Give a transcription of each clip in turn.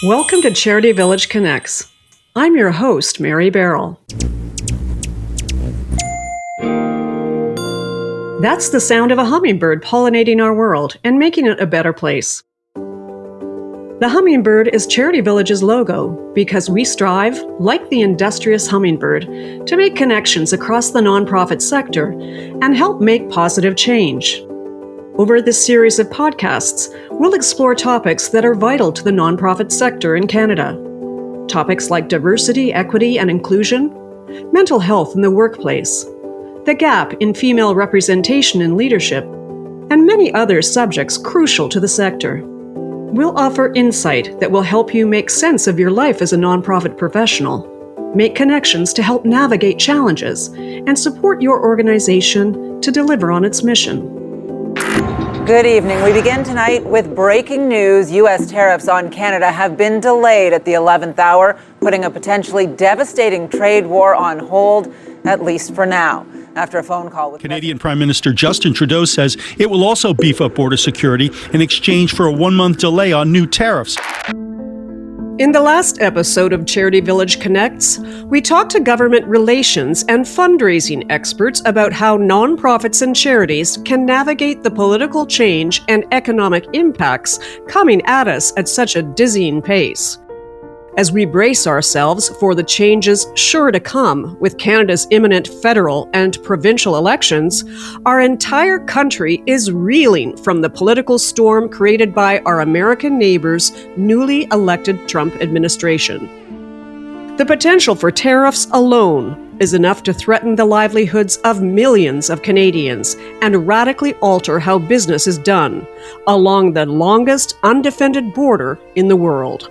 Welcome to Charity Village Connects. I'm your host, Mary Barroll. That's the sound of a hummingbird pollinating our world and making it a better place. The hummingbird is Charity Village's logo because we strive, like the industrious hummingbird, to make connections across the nonprofit sector and help make positive change. Over this series of podcasts, we'll explore topics that are vital to the nonprofit sector in Canada. Topics like diversity, equity, and inclusion, mental health in the workplace, the gap in female representation in leadership, and many other subjects crucial to the sector. We'll offer insight that will help you make sense of your life as a nonprofit professional, make connections to help navigate challenges, and support your organization to deliver on its mission. Good evening. We begin tonight with breaking news. U.S. tariffs on Canada have been delayed at the 11th hour, putting a potentially devastating trade war on hold, at least for now. After a phone call with Canadian Prime Minister Justin Trudeau says it will also beef up border security in exchange for a 1-month delay on new tariffs. In the last episode of Charity Village Connects, we talked to government relations and fundraising experts about how nonprofits and charities can navigate the political change and economic impacts coming at us at such a dizzying pace. As we brace ourselves for the changes sure to come with Canada's imminent federal and provincial elections, our entire country is reeling from the political storm created by our American neighbors' newly elected Trump administration. The potential for tariffs alone is enough to threaten the livelihoods of millions of Canadians and radically alter how business is done along the longest undefended border in the world.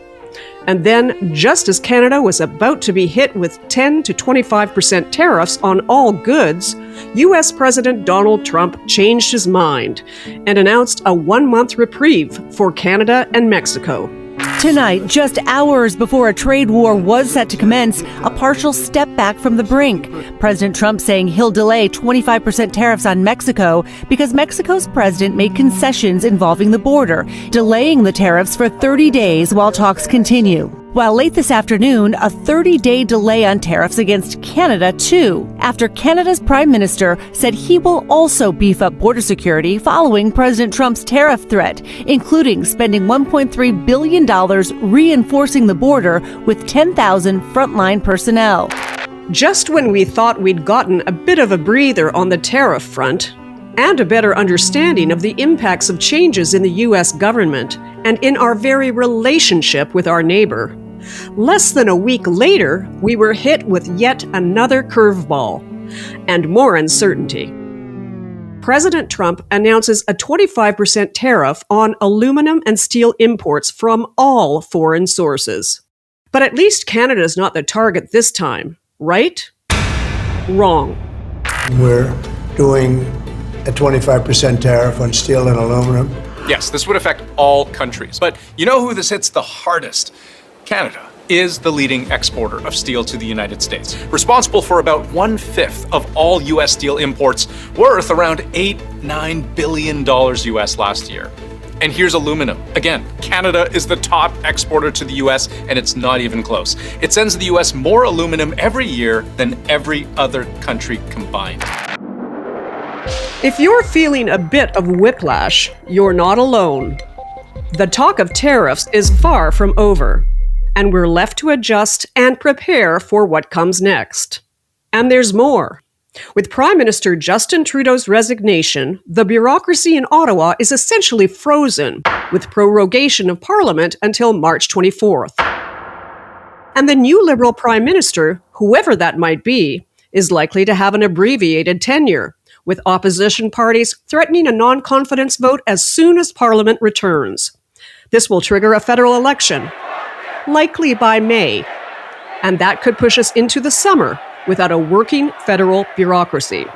And then, just as Canada was about to be hit with 10 to 25% tariffs on all goods, U.S. President Donald Trump changed his mind and announced a 1-month reprieve for Canada and Mexico. Tonight, just hours before a trade war was set to commence, a partial step back from the brink. President Trump saying he'll delay 25% tariffs on Mexico because Mexico's president made concessions involving the border, delaying the tariffs for 30 days while talks continue. While late this afternoon, a 30-day delay on tariffs against Canada, too, after Canada's Prime Minister said he will also beef up border security following President Trump's tariff threat, including spending $1.3 billion reinforcing the border with 10,000 frontline personnel. Just when we thought we'd gotten a bit of a breather on the tariff front, and a better understanding of the impacts of changes in the U.S. government and in our very relationship with our neighbor, less than a week later, we were hit with yet another curveball and more uncertainty. President Trump announces a 25% tariff on aluminum and steel imports from all foreign sources. But at least Canada's not the target this time, right? Wrong. We're doing a 25% tariff on steel and aluminum. Yes, this would affect all countries. But you know who this hits the hardest? Canada is the leading exporter of steel to the United States, responsible for about 1/5 of all U.S. steel imports, worth around $8-9 billion U.S. last year. And here's aluminum. Again, Canada is the top exporter to the U.S., and it's not even close. It sends the U.S. more aluminum every year than every other country combined. If you're feeling a bit of whiplash, you're not alone. The talk of tariffs is far from over, and we're left to adjust and prepare for what comes next. And there's more. With Prime Minister Justin Trudeau's resignation, the bureaucracy in Ottawa is essentially frozen, with prorogation of Parliament until March 24th. And the new Liberal Prime Minister, whoever that might be, is likely to have an abbreviated tenure, with opposition parties threatening a non-confidence vote as soon as Parliament returns. This will trigger a federal election, likely by May, and that could push us into the summer without a working federal bureaucracy.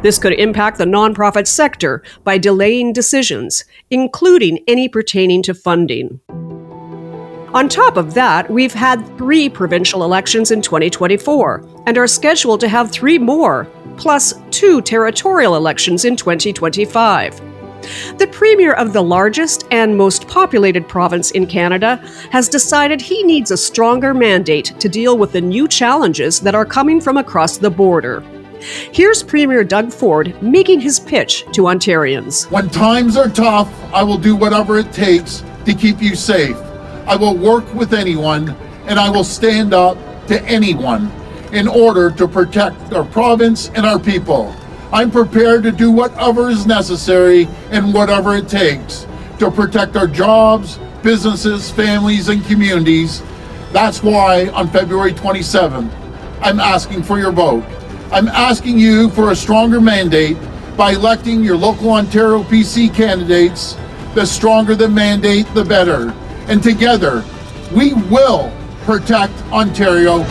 This could impact the nonprofit sector by delaying decisions, including any pertaining to funding. On top of that, we've had 3 provincial elections in 2024 and are scheduled to have 3 more, plus 2 territorial elections in 2025. The premier of the largest and most populated province in Canada has decided he needs a stronger mandate to deal with the new challenges that are coming from across the border. Here's Premier Doug Ford making his pitch to Ontarians. When times are tough, I will do whatever it takes to keep you safe. I will work with anyone, and I will stand up to anyone in order to protect our province and our people. I'm prepared to do whatever is necessary and whatever it takes to protect our jobs, businesses, families, and communities. That's why on February 27th, I'm asking for your vote. I'm asking you for a stronger mandate by electing your local Ontario PC candidates. The stronger the mandate, the better. And together, we will protect Ontario.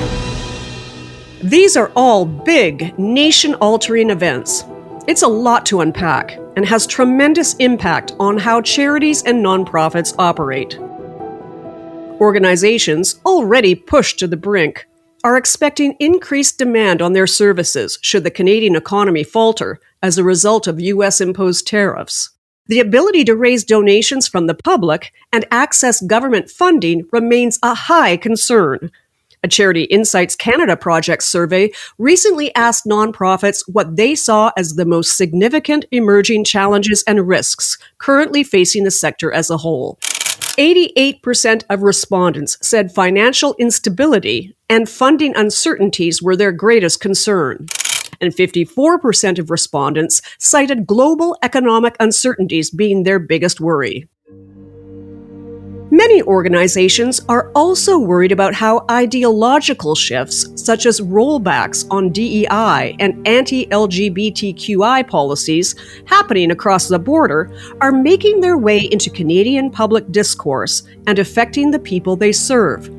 These are all big, nation-altering events. It's a lot to unpack and has tremendous impact on how charities and nonprofits operate. Organizations already pushed to the brink are expecting increased demand on their services should the Canadian economy falter as a result of U.S.-imposed tariffs. The ability to raise donations from the public and access government funding remains a high concern. A Charity Insights Canada Project survey recently asked nonprofits what they saw as the most significant emerging challenges and risks currently facing the sector as a whole. 88% of respondents said financial instability and funding uncertainties were their greatest concern. And 54% of respondents cited global economic uncertainties being their biggest worry. Many organizations are also worried about how ideological shifts, such as rollbacks on DEI and anti-LGBTQI policies happening across the border, are making their way into Canadian public discourse and affecting the people they serve.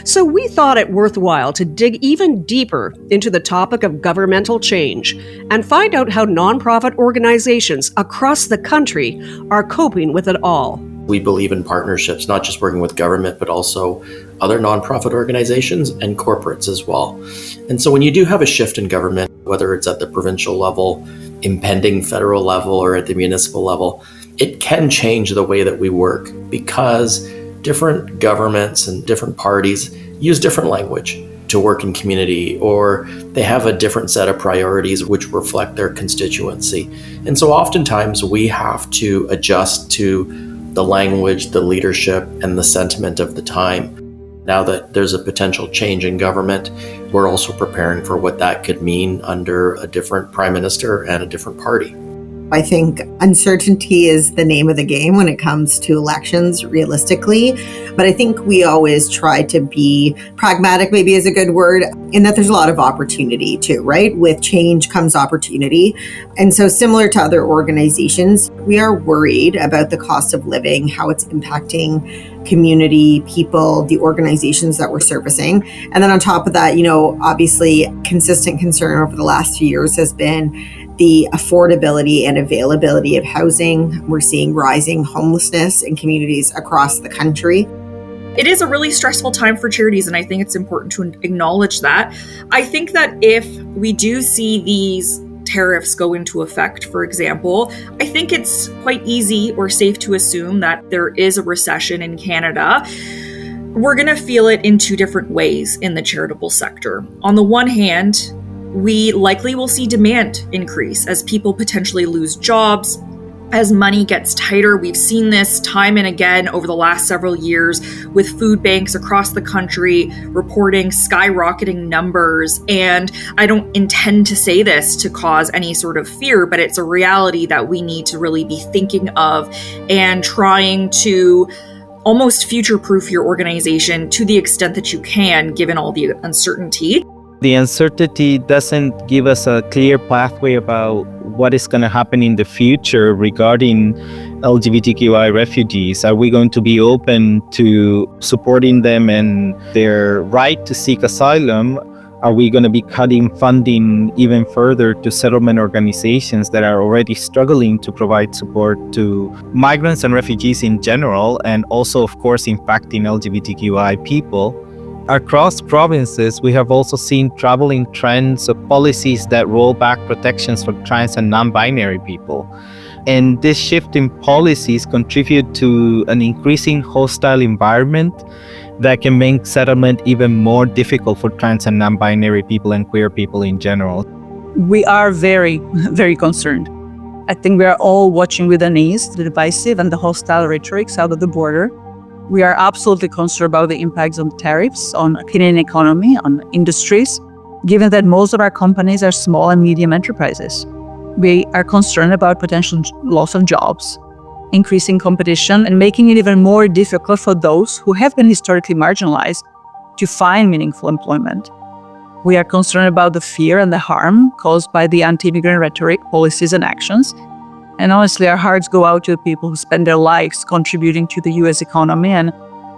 So we thought it worthwhile to dig even deeper into the topic of governmental change and find out how nonprofit organizations across the country are coping with it all. We believe in partnerships, not just working with government, but also other nonprofit organizations and corporates as well. And so when you do have a shift in government, whether it's at the provincial level, impending federal level, or at the municipal level, it can change the way that we work because different governments and different parties use different language to work in community, or they have a different set of priorities which reflect their constituency. And so oftentimes we have to adjust to the language, the leadership, and the sentiment of the time. Now that there's a potential change in government, we're also preparing for what that could mean under a different prime minister and a different party. I think uncertainty is the name of the game when it comes to elections, realistically. But I think we always try to be pragmatic, maybe is a good word, in that there's a lot of opportunity too, right? With change comes opportunity. And so similar to other organizations, we are worried about the cost of living, how it's impacting community, people, the organizations that we're servicing. And then on top of that, obviously consistent concern over the last few years has been the affordability and availability of housing. We're seeing rising homelessness in communities across the country. It is a really stressful time for charities, and I think it's important to acknowledge that. I think that if we do see these tariffs go into effect, for example, I think it's quite easy or safe to assume that there is a recession in Canada. We're going to feel it in two different ways in the charitable sector. On the one hand, we likely will see demand increase as people potentially lose jobs, as money gets tighter. We've seen this time and again over the last several years with food banks across the country reporting skyrocketing numbers. And I don't intend to say this to cause any sort of fear, but it's a reality that we need to really be thinking of and trying to almost future-proof your organization to the extent that you can, given all the uncertainty. The uncertainty doesn't give us a clear pathway about what is going to happen in the future regarding LGBTQI refugees. Are we going to be open to supporting them and their right to seek asylum? Are we going to be cutting funding even further to settlement organizations that are already struggling to provide support to migrants and refugees in general, and also, of course, impacting LGBTQI people? Across provinces, we have also seen troubling trends of policies that roll back protections for trans and non-binary people. And this shift in policies contribute to an increasing hostile environment that can make settlement even more difficult for trans and non-binary people and queer people in general. We are very, very concerned. I think we are all watching with unease the divisive and the hostile rhetoric south of the border. We are absolutely concerned about the impacts on tariffs, on the Canadian economy, on industries, given that most of our companies are small and medium enterprises. We are concerned about potential loss of jobs, increasing competition, and making it even more difficult for those who have been historically marginalized to find meaningful employment. We are concerned about the fear and the harm caused by the anti-immigrant rhetoric, policies, and actions. And honestly, our hearts go out to the people who spend their lives contributing to the U.S. economy and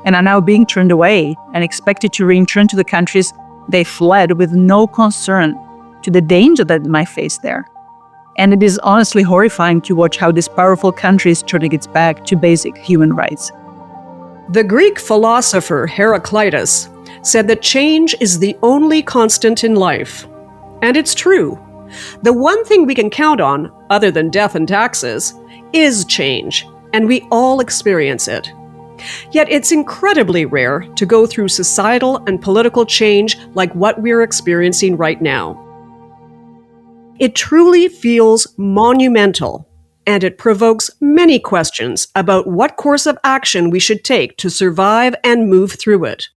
are now being turned away and expected to return to the countries they fled with no concern to the danger that they might face there. And it is honestly horrifying to watch how this powerful country is turning its back to basic human rights. The Greek philosopher Heraclitus said that change is the only constant in life. And it's true. The one thing we can count on, other than death and taxes, is change, and we all experience it. Yet it's incredibly rare to go through societal and political change like what we're experiencing right now. It truly feels monumental, and it provokes many questions about what course of action we should take to survive and move through it.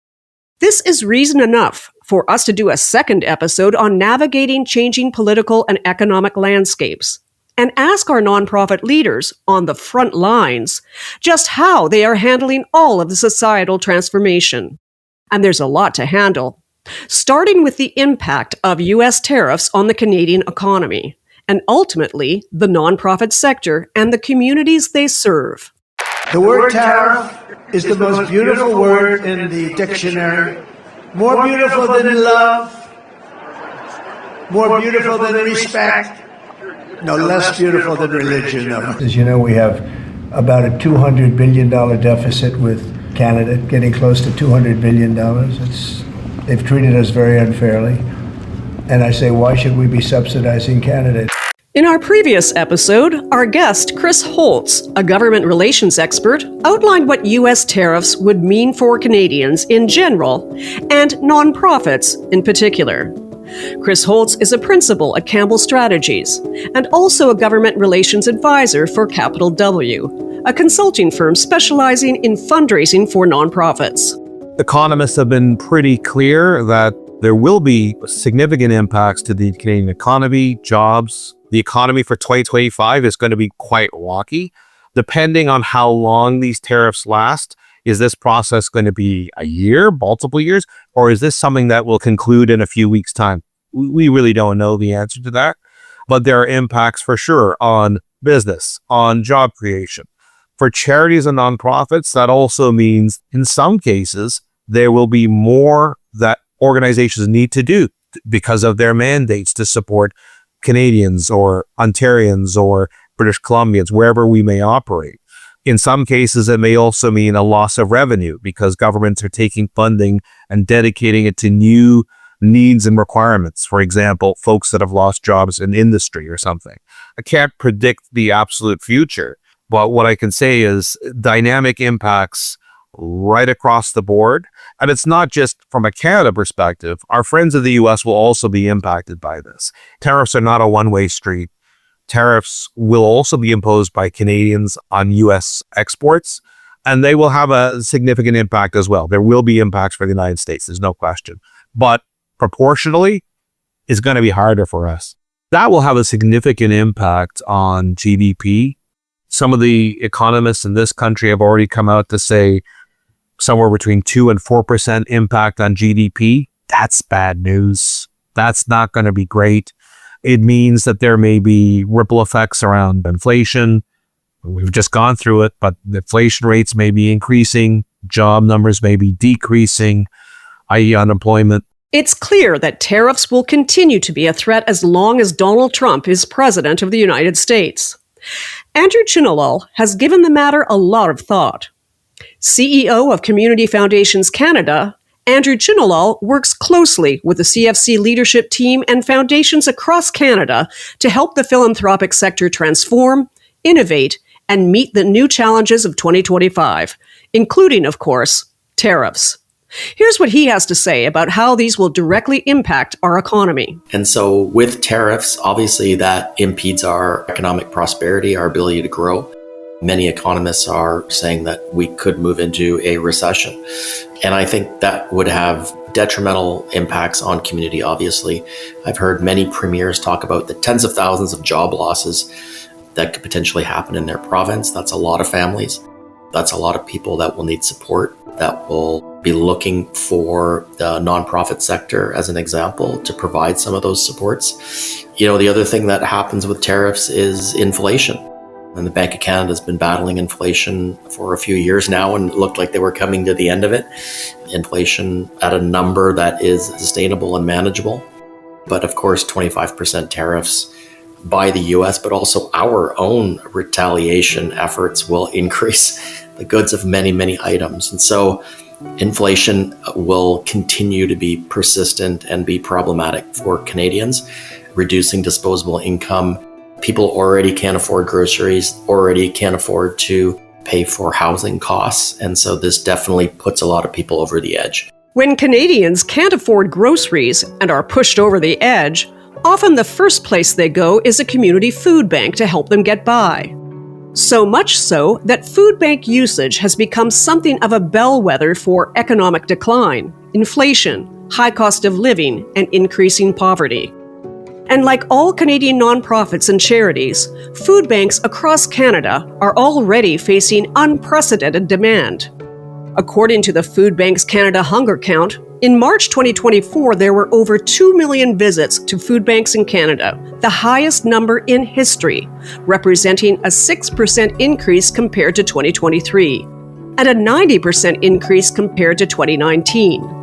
This is reason enough for us to do a second episode on navigating changing political and economic landscapes, and ask our nonprofit leaders on the front lines just how they are handling all of the societal transformation. And there's a lot to handle, starting with the impact of U.S. tariffs on the Canadian economy, and ultimately the nonprofit sector and the communities they serve. The word tariff is the most beautiful word in the dictionary. More beautiful than love, more beautiful than respect, no less beautiful than religion. As you know, we have about a $200 billion deficit with Canada, getting close to $200 billion. They've treated us very unfairly. And I say, why should we be subsidizing Canada? In our previous episode, our guest, Chris Holtz, a government relations expert, outlined what U.S. tariffs would mean for Canadians in general and nonprofits in particular. Chris Holtz is a principal at Campbell Strategies and also a government relations advisor for Capital W, a consulting firm specializing in fundraising for nonprofits. Economists have been pretty clear that there will be significant impacts to the Canadian economy, jobs. The economy for 2025 is going to be quite rocky. Depending on how long these tariffs last, is this process going to be a year, multiple years, or is this something that will conclude in a few weeks' time? We really don't know the answer to that, but there are impacts for sure on business, on job creation. For charities and nonprofits, that also means in some cases, there will be more that organizations need to do because of their mandates to support Canadians or Ontarians or British Columbians, wherever we may operate. In some cases, it may also mean a loss of revenue because governments are taking funding and dedicating it to new needs and requirements. For example, folks that have lost jobs in industry or something. I can't predict the absolute future, but what I can say is dynamic impacts right across the board. And it's not just from a Canada perspective. Our friends in the U.S. will also be impacted by this. Tariffs are not a one-way street. Tariffs will also be imposed by Canadians on U.S. exports, and they will have a significant impact as well. There will be impacts for the United States, there's no question. But proportionally, it's going to be harder for us. That will have a significant impact on GDP. Some of the economists in this country have already come out to say somewhere between 2 and 4% impact on GDP. That's bad news. That's not going to be great. It means that there may be ripple effects around inflation. We've just gone through it, but the inflation rates may be increasing. Job numbers may be decreasing, i.e. unemployment. It's clear that tariffs will continue to be a threat as long as Donald Trump is president of the United States. Andrew Chinalal has given the matter a lot of thought. CEO of Community Foundations Canada Andrew Chinalal works closely with the CFC leadership team and foundations across Canada to help the philanthropic sector transform, innovate, and meet the new challenges of 2025, including, of course, tariffs. Here's what he has to say about how these will directly impact our economy. And so with tariffs, obviously that impedes our economic prosperity, our ability to grow. Many economists are saying that we could move into a recession. And I think that would have detrimental impacts on community, obviously. I've heard many premiers talk about the tens of thousands of job losses that could potentially happen in their province. That's a lot of families. That's a lot of people that will need support, that will be looking for the nonprofit sector, as an example, to provide some of those supports. The other thing that happens with tariffs is inflation. And the Bank of Canada has been battling inflation for a few years now, and it looked like they were coming to the end of it. Inflation at a number that is sustainable and manageable. But of course, 25% tariffs by the US, but also our own retaliation efforts will increase the goods of many, many items. And so inflation will continue to be persistent and be problematic for Canadians, reducing disposable income. People already can't afford groceries, already can't afford to pay for housing costs. And so this definitely puts a lot of people over the edge. When Canadians can't afford groceries and are pushed over the edge, often the first place they go is a community food bank to help them get by. So much so that food bank usage has become something of a bellwether for economic decline, inflation, high cost of living, and increasing poverty. And like all Canadian nonprofits and charities, food banks across Canada are already facing unprecedented demand. According to the Food Banks Canada Hunger Count, in March 2024, there were over 2 million visits to food banks in Canada, the highest number in history, representing a 6% increase compared to 2023, and a 90% increase compared to 2019.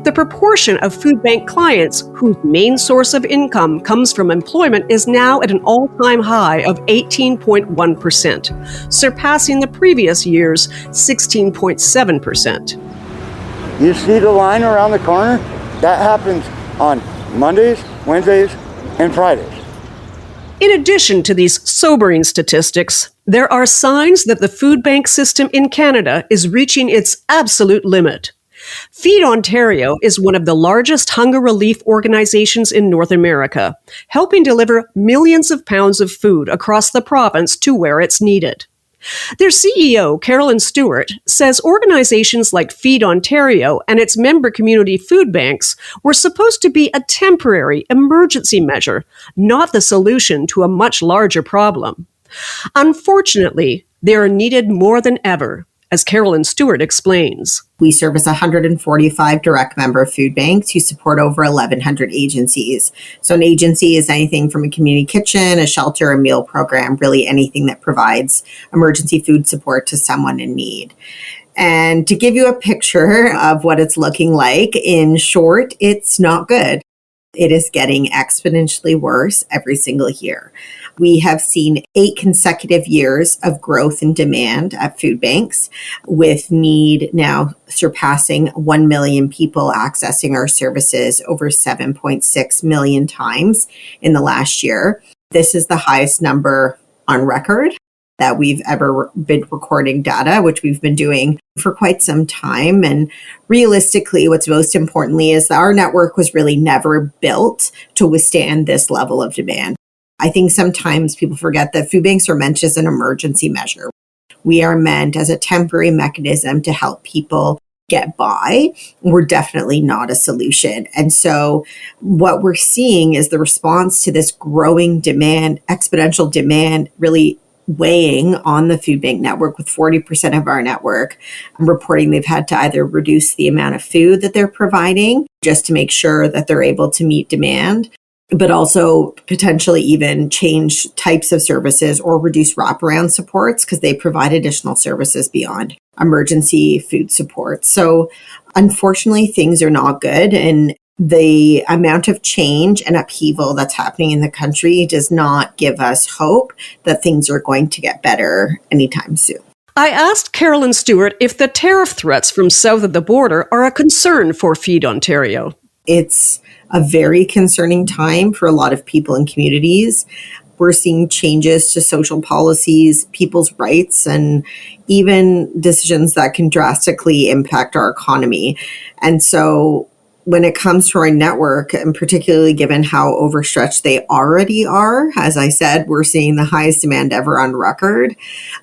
The proportion of food bank clients whose main source of income comes from employment is now at an all-time high of 18.1%, surpassing the previous year's 16.7%. You see the line around the corner? That happens on Mondays, Wednesdays, and Fridays. In addition to these sobering statistics, there are signs that the food bank system in Canada is reaching its absolute limit. Feed Ontario is one of the largest hunger relief organizations in North America, helping deliver millions of pounds of food across the province to where it's needed. Their CEO, Carolyn Stewart, says organizations like Feed Ontario and its member community food banks were supposed to be a temporary emergency measure, not the solution to a much larger problem. Unfortunately, they are needed more than ever, as Carolyn Stewart explains. We service 145 direct member food banks who support over 1,100 agencies. So an agency is anything from a community kitchen, a shelter, a meal program, really anything that provides emergency food support to someone in need. And to give you a picture of what it's looking like, in short, it's not good. It is getting exponentially worse every single year. We have seen 8 consecutive years of growth in demand at food banks, with need now surpassing 1 million people accessing our services over 7.6 million times in the last year. This is the highest number on record that we've ever been recording data, which we've been doing for quite some time. And realistically, what's most importantly is that our network was really never built to withstand this level of demand. I think sometimes people forget that food banks are meant as an emergency measure. We are meant as a temporary mechanism to help people get by. We're definitely not a solution. And so what we're seeing is the response to this growing demand, exponential demand, really weighing on the food bank network, with 40% of our network reporting they've had to either reduce the amount of food that they're providing just to make sure that they're able to meet demand, but also potentially even change types of services or reduce wraparound supports because they provide additional services beyond emergency food support. So unfortunately, things are not good. And the amount of change and upheaval that's happening in the country does not give us hope that things are going to get better anytime soon. I asked Carolyn Stewart if the tariff threats from south of the border are a concern for Feed Ontario. It's a very concerning time for a lot of people and communities. We're seeing changes to social policies, people's rights, and even decisions that can drastically impact our economy. And so when it comes to our network, and particularly given how overstretched they already are, as I said, we're seeing the highest demand ever on record.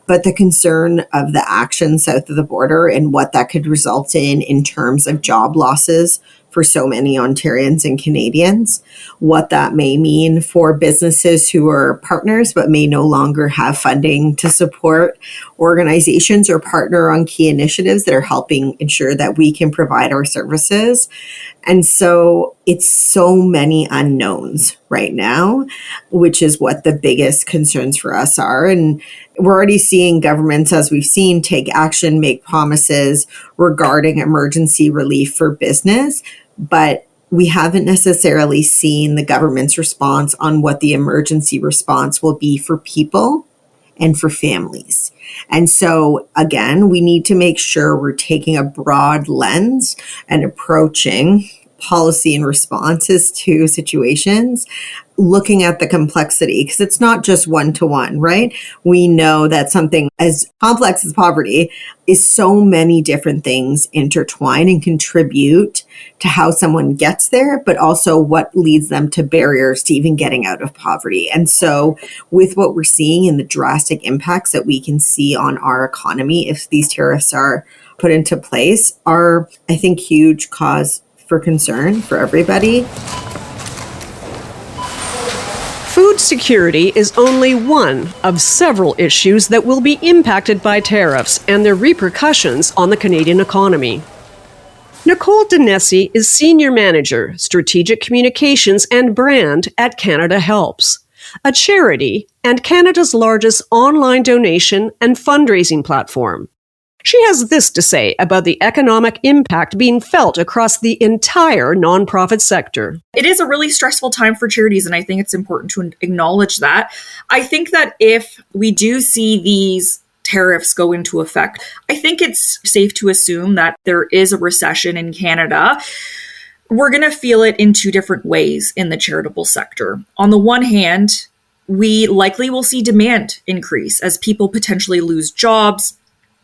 But the concern of the action south of the border and what that could result in terms of job losses for so many Ontarians and Canadians, what that may mean for businesses who are partners but may no longer have funding to support organizations or partner on key initiatives that are helping ensure that we can provide our services. And so it's so many unknowns right now, which is what the biggest concerns for us are. And we're already seeing governments, as we've seen, take action, make promises regarding emergency relief for business, but we haven't necessarily seen the government's response on what the emergency response will be for people and for families. And so, again, we need to make sure we're taking a broad lens and approaching policy and responses to situations, looking at the complexity, because it's not just one-to-one, right? We know that something as complex as poverty is so many different things intertwine and contribute to how someone gets there, but also what leads them to barriers to even getting out of poverty. And so with what we're seeing and the drastic impacts that we can see on our economy if these tariffs are put into place are, I think, huge cause for concern for everybody. Food security is only one of several issues that will be impacted by tariffs and their repercussions on the Canadian economy. Nicole Dinesi is Senior Manager, Strategic Communications and Brand at Canada Helps, a charity and Canada's largest online donation and fundraising platform. She has this to say about the economic impact being felt across the entire nonprofit sector. It is a really stressful time for charities, and I think it's important to acknowledge that. I think that if we do see these tariffs go into effect, I think it's safe to assume that there is a recession in Canada. We're going to feel it in two different ways in the charitable sector. On the one hand, we likely will see demand increase as people potentially lose jobs,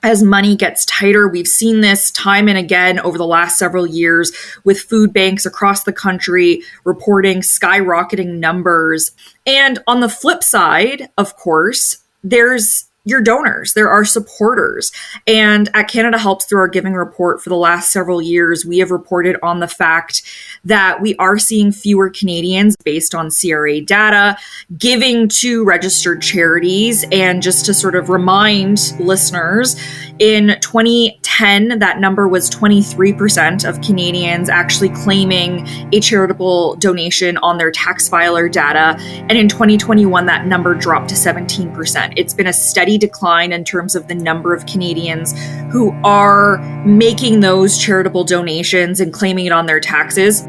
as money gets tighter. We've seen this time and again over the last several years with food banks across the country reporting skyrocketing numbers. And on the flip side, of course, there's your donors, there are supporters. And at Canada Helps, through our giving report for the last several years, we have reported on the fact that we are seeing fewer Canadians based on CRA data giving to registered charities. And just to sort of remind listeners, in 2010, that number was 23% of Canadians actually claiming a charitable donation on their tax filer data. And in 2021, that number dropped to 17%. It's been a steady decline in terms of the number of Canadians who are making those charitable donations and claiming it on their taxes.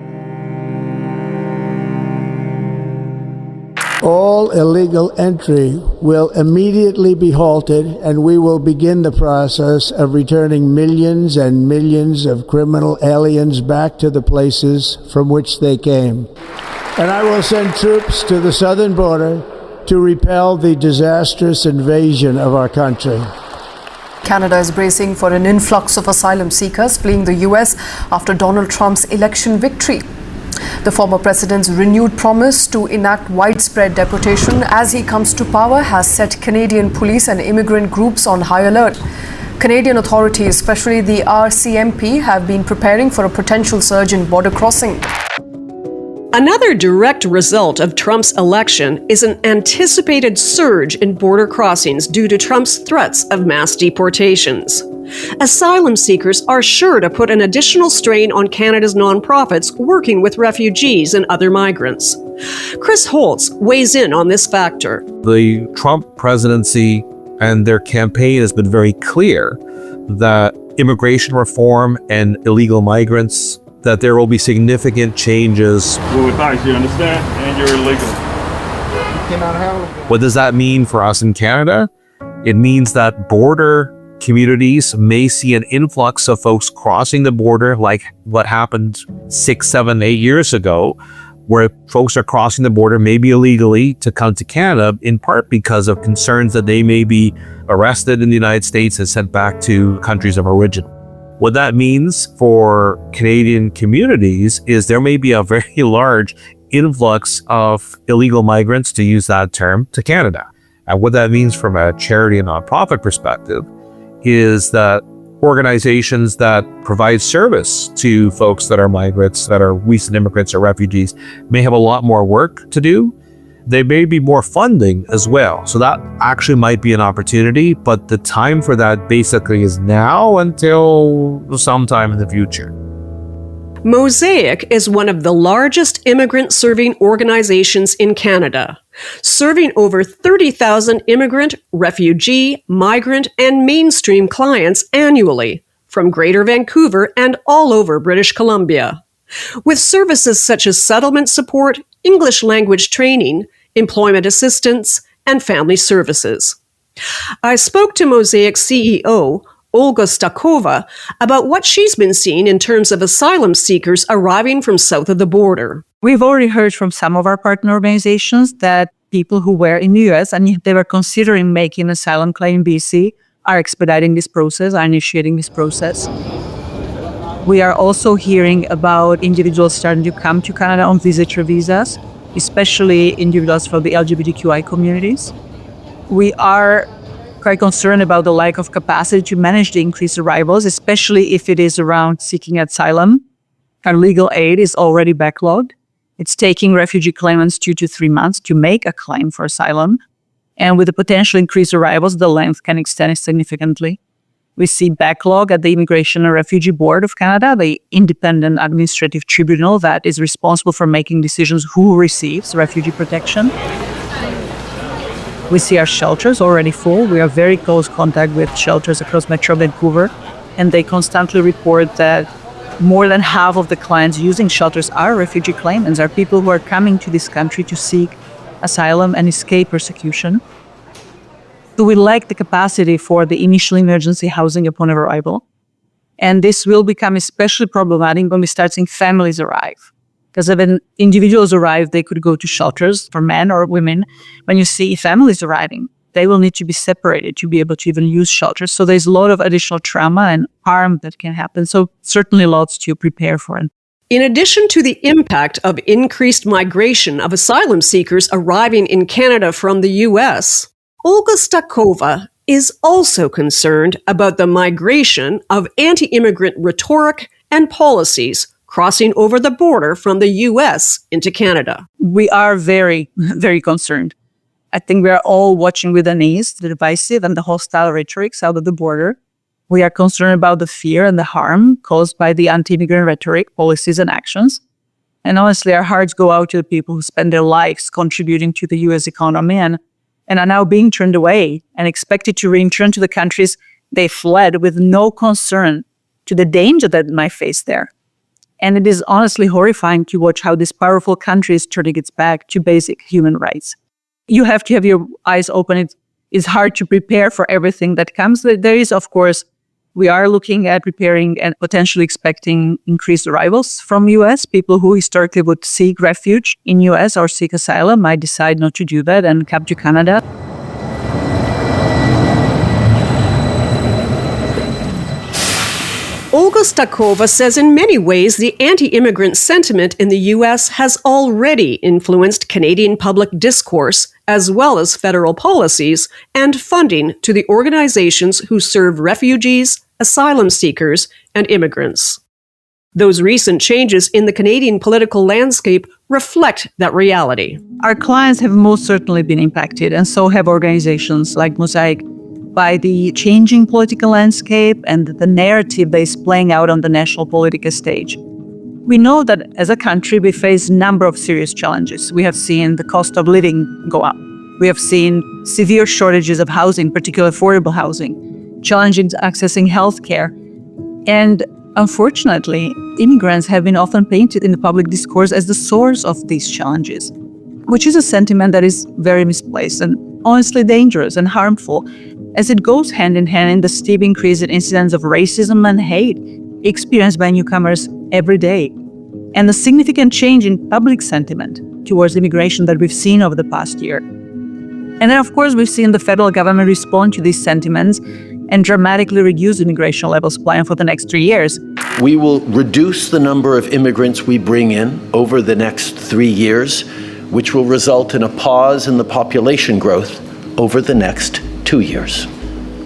All illegal entry will immediately be halted, and we will begin the process of returning millions and millions of criminal aliens back to the places from which they came. And I will send troops to the southern border to repel the disastrous invasion of our country. Canada is bracing for an influx of asylum seekers fleeing the U.S. after Donald Trump's election victory. The former president's renewed promise to enact widespread deportation as he comes to power has set Canadian police and immigrant groups on high alert. Canadian authorities, especially the RCMP, have been preparing for a potential surge in border crossing. Another direct result of Trump's election is an anticipated surge in border crossings due to Trump's threats of mass deportations. Asylum seekers are sure to put an additional strain on Canada's nonprofits working with refugees and other migrants. Chris Holtz weighs in on this factor. The Trump presidency and their campaign has been very clear that immigration reform and illegal migrants, that there will be significant changes. Well, thanks, you understand? And you're illegal. What does that mean for us in Canada? It means that border communities may see an influx of folks crossing the border, like what happened 6, 7, 8 years ago, where folks are crossing the border, maybe illegally, to come to Canada, in part because of concerns that they may be arrested in the United States and sent back to countries of origin. What that means for Canadian communities is there may be a very large influx of illegal migrants, to use that term, to Canada. And what that means from a charity and nonprofit perspective is that organizations that provide service to folks that are migrants, that are recent immigrants or refugees, may have a lot more work to do. There may be more funding as well. So that actually might be an opportunity, but the time for that basically is now until sometime in the future. Mosaic is one of the largest immigrant-serving organizations in Canada, serving over 30,000 immigrant, refugee, migrant, and mainstream clients annually from Greater Vancouver and all over British Columbia, with services such as settlement support, English language training, employment assistance, and family services. I spoke to Mosaic's CEO, Olga Stakova, about what she's been seeing in terms of asylum seekers arriving from south of the border. We've already heard from some of our partner organizations that people who were in the US and they were considering making an asylum claim in BC are expediting this process, are initiating this process. We are also hearing about individuals starting to come to Canada on visitor visas, especially individuals from the LGBTQI communities. We are quite concerned about the lack of capacity to manage the increased arrivals, especially if it is around seeking asylum. Our legal aid is already backlogged. It's taking refugee claimants 2 to 3 months to make a claim for asylum. And with the potential increased arrivals, the length can extend significantly. We see backlog at the Immigration and Refugee Board of Canada, the independent administrative tribunal that is responsible for making decisions who receives refugee protection. We see our shelters already full. We are very close contact with shelters across Metro Vancouver, and they constantly report that more than half of the clients using shelters are refugee claimants, are people who are coming to this country to seek asylum and escape persecution. So we lack the capacity for the initial emergency housing upon arrival. And this will become especially problematic when we start seeing families arrive. Because when individuals arrive, they could go to shelters for men or women. When you see families arriving, they will need to be separated to be able to even use shelters. So there's a lot of additional trauma and harm that can happen. So certainly lots to prepare for. In addition to the impact of increased migration of asylum seekers arriving in Canada from the U.S., Olga Stakova is also concerned about the migration of anti-immigrant rhetoric and policies crossing over the border from the U.S. into Canada. We are very, very concerned. I think we are all watching with unease the divisive and the hostile rhetoric south of the border. We are concerned about the fear and the harm caused by the anti-immigrant rhetoric, policies, and actions. And honestly, our hearts go out to the people who spend their lives contributing to the U.S. economy and are now being turned away and expected to return to the countries they fled with no concern to the danger that might face there. And it is honestly horrifying to watch how this powerful country is turning its back to basic human rights. You have to have your eyes open. It is hard to prepare for everything that comes. There is, of course, we are looking at preparing and potentially expecting increased arrivals from U.S. People who historically would seek refuge in U.S. or seek asylum might decide not to do that and come to Canada. Olga Stakova says in many ways the anti-immigrant sentiment in the U.S. has already influenced Canadian public discourse as well as federal policies and funding to the organizations who serve refugees, asylum seekers, and immigrants. Those recent changes in the Canadian political landscape reflect that reality. Our clients have most certainly been impacted, and so have organizations like Mosaic, by the changing political landscape and the narrative that is playing out on the national political stage. We know that as a country, we face a number of serious challenges. We have seen the cost of living go up. We have seen severe shortages of housing, particularly affordable housing, challenges accessing healthcare. And unfortunately, immigrants have been often painted in the public discourse as the source of these challenges, which is a sentiment that is very misplaced and honestly dangerous and harmful. as it goes hand in hand in the steep increase in incidents of racism and hate experienced by newcomers every day, and the significant change in public sentiment towards immigration that we've seen over the past year. And then, of course, we've seen the federal government respond to these sentiments and dramatically reduce immigration levels planned for the next 3 years. We will reduce the number of immigrants we bring in over the next 3 years, which will result in a pause in the population growth over the next 2 years.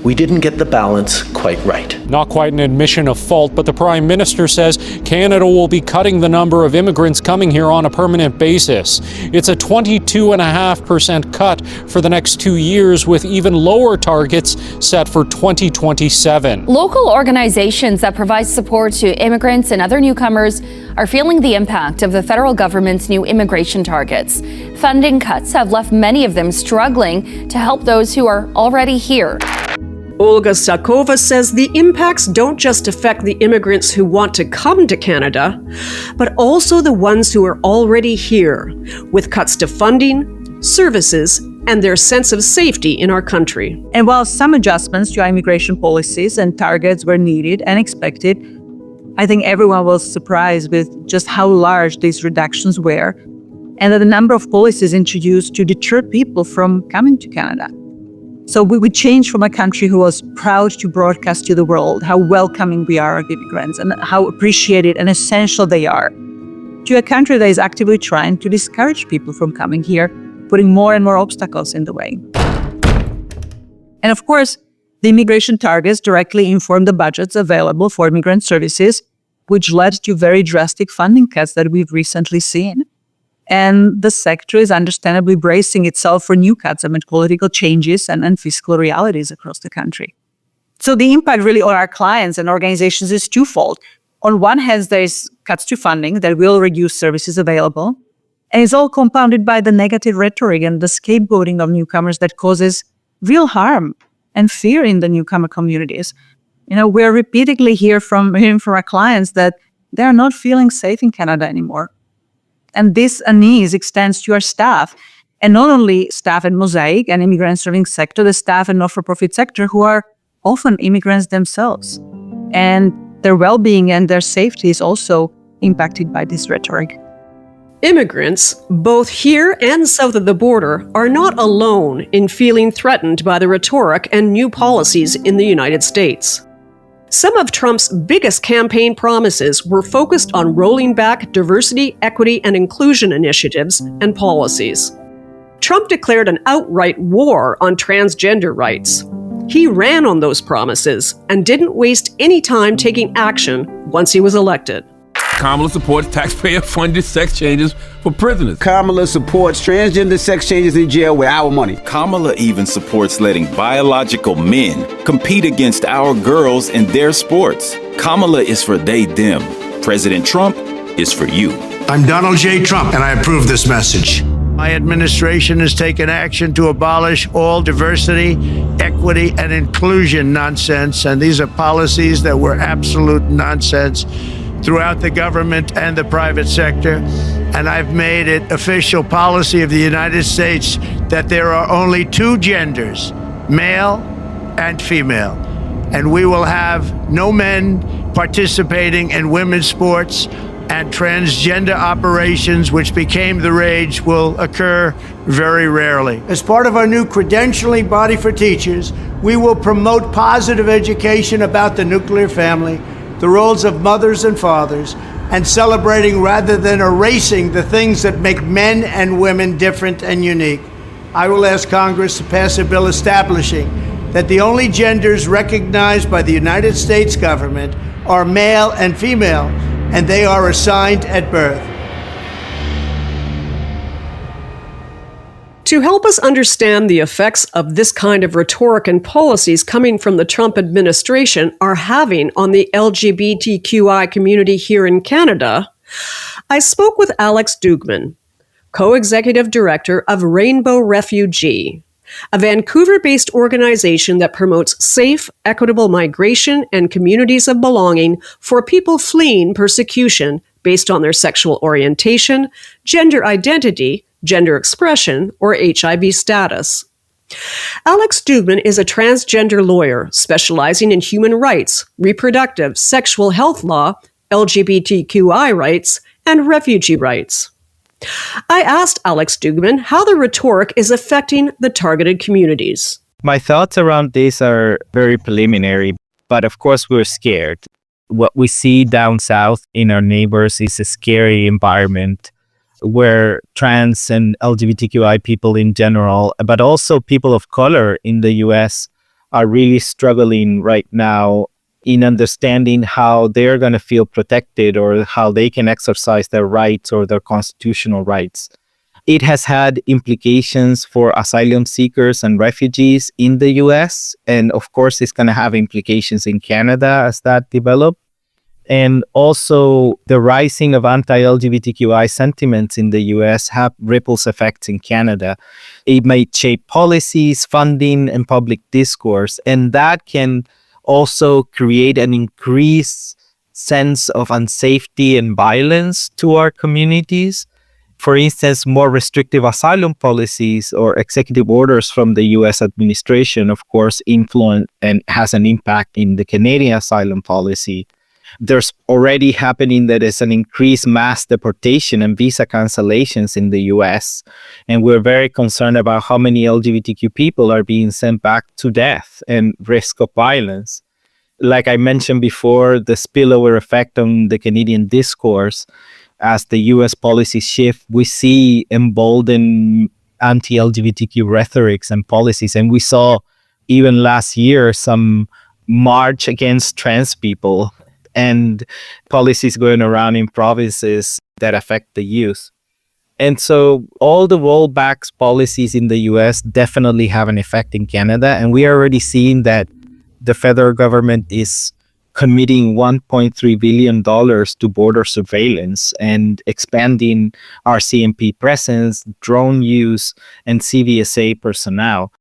We didn't get the balance quite right. Not quite an admission of fault, but the Prime Minister says Canada will be cutting the number of immigrants coming here on a permanent basis. It's a 22.5% cut for the next 2 years, with even lower targets set for 2027. Local organizations that provide support to immigrants and other newcomers are feeling the impact of the federal government's new immigration targets. Funding cuts have left many of them struggling to help those who are already here. Olga Sakova says the impacts don't just affect the immigrants who want to come to Canada, but also the ones who are already here, with cuts to funding, services, and their sense of safety in our country. And while some adjustments to our immigration policies and targets were needed and expected, I think everyone was surprised with just how large these reductions were, and that the number of policies introduced to deter people from coming to Canada. So we would change from a country who was proud to broadcast to the world how welcoming we are of immigrants and how appreciated and essential they are, to a country that is actively trying to discourage people from coming here, putting more and more obstacles in the way. And of course, the immigration targets directly inform the budgets available for immigrant services, which led to very drastic funding cuts that we've recently seen. And the sector is understandably bracing itself for new cuts amid political changes and fiscal realities across the country. So the impact really on our clients and organizations is twofold. On one hand, there's cuts to funding that will reduce services available, and it's all compounded by the negative rhetoric and the scapegoating of newcomers that causes real harm and fear in the newcomer communities. We're repeatedly hearing from our clients that they're not feeling safe in Canada anymore. And this unease extends to our staff, and not only staff at Mosaic and immigrant serving sector, the staff and not-for-profit sector who are often immigrants themselves. And their well-being and their safety is also impacted by this rhetoric. Immigrants, both here and south of the border, are not alone in feeling threatened by the rhetoric and new policies in the United States. Some of Trump's biggest campaign promises were focused on rolling back diversity, equity, and inclusion initiatives and policies. Trump declared an outright war on transgender rights. He ran on those promises and didn't waste any time taking action once he was elected. Kamala supports taxpayer-funded sex changes for prisoners. Kamala supports transgender sex changes in jail with our money. Kamala even supports letting biological men compete against our girls in their sports. Kamala is for they, them. President Trump is for you. I'm Donald J. Trump, and I approve this message. My administration has taken action to abolish all diversity, equity, and inclusion nonsense, and these are policies that were absolute nonsense throughout the government and the private sector. And I've made it official policy of the United States that there are only two genders, male and female. And we will have no men participating in women's sports, and transgender operations, which became the rage, will occur very rarely. As part of our new credentialing body for teachers, we will promote positive education about the nuclear family, the roles of mothers and fathers, and celebrating rather than erasing the things that make men and women different and unique. I will ask Congress to pass a bill establishing that the only genders recognized by the United States government are male and female, and they are assigned at birth. To help us understand the effects of this kind of rhetoric and policies coming from the Trump administration are having on the LGBTQI community here in Canada, I spoke with Alex Dugman, co-executive director of Rainbow Refugee, a Vancouver-based organization that promotes safe, equitable migration and communities of belonging for people fleeing persecution based on their sexual orientation, gender identity, gender expression, or HIV status. Alex Dugman is a transgender lawyer specializing in human rights, reproductive, sexual health law, LGBTQI rights, and refugee rights. I asked Alex Dugman how the rhetoric is affecting the targeted communities. My thoughts around this are very preliminary, but of course we're scared. What we see down south in our neighbors is a scary environment where trans and LGBTQI people in general, but also people of color in the US are really struggling right now in understanding how they're going to feel protected or how they can exercise their rights or their constitutional rights. It has had implications for asylum seekers and refugees in the US, and of course it's going to have implications in Canada as that develops. And also the rising of anti-LGBTQI sentiments in the US have ripples effects in Canada. It may shape policies, funding, and public discourse, and that can also create an increased sense of unsafety and violence to our communities. For instance, more restrictive asylum policies or executive orders from the US administration, of course, influence and has an impact in the Canadian asylum policy. There's already happening that is an increased mass deportation and visa cancellations in the US. And we're very concerned about how many LGBTQ people are being sent back to death and risk of violence. Like I mentioned before, the spillover effect on the Canadian discourse, as the US policies shift, we see emboldened anti-LGBTQ rhetorics and policies. And we saw even last year some march against trans people and policies going around in provinces that affect the youth. And so all the rollback policies in the US definitely have an effect in Canada. And we are already seeing that the federal government is committing $1.3 billion to border surveillance and expanding our CMP presence, drone use, and CVSA personnel.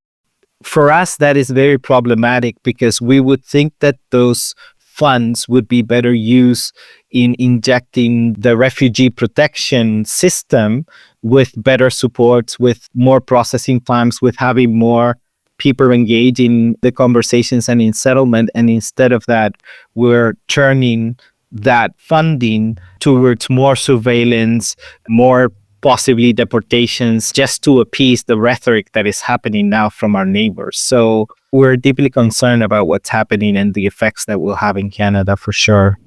For us, that is very problematic because we would think that those funds would be better used in injecting the refugee protection system with better supports, with more processing plans, with having more people engage in the conversations and in settlement. And instead of that, we're turning that funding towards more surveillance, more possibly deportations, just to appease the rhetoric that is happening now from our neighbors. So we're deeply concerned about what's happening and the effects that we'll have in Canada for sure.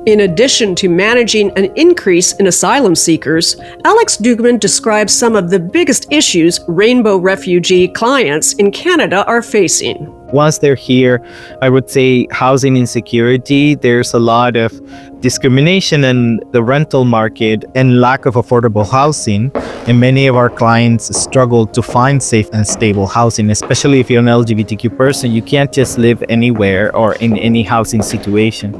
In addition to managing an increase in asylum seekers, Alex Dugman describes some of the biggest issues rainbow refugee clients in Canada are facing. Once they're here, I would say housing insecurity. There's a lot of discrimination in the rental market and lack of affordable housing. And many of our clients struggle to find safe and stable housing, especially if you're an LGBTQ person. You can't just live anywhere or in any housing situation.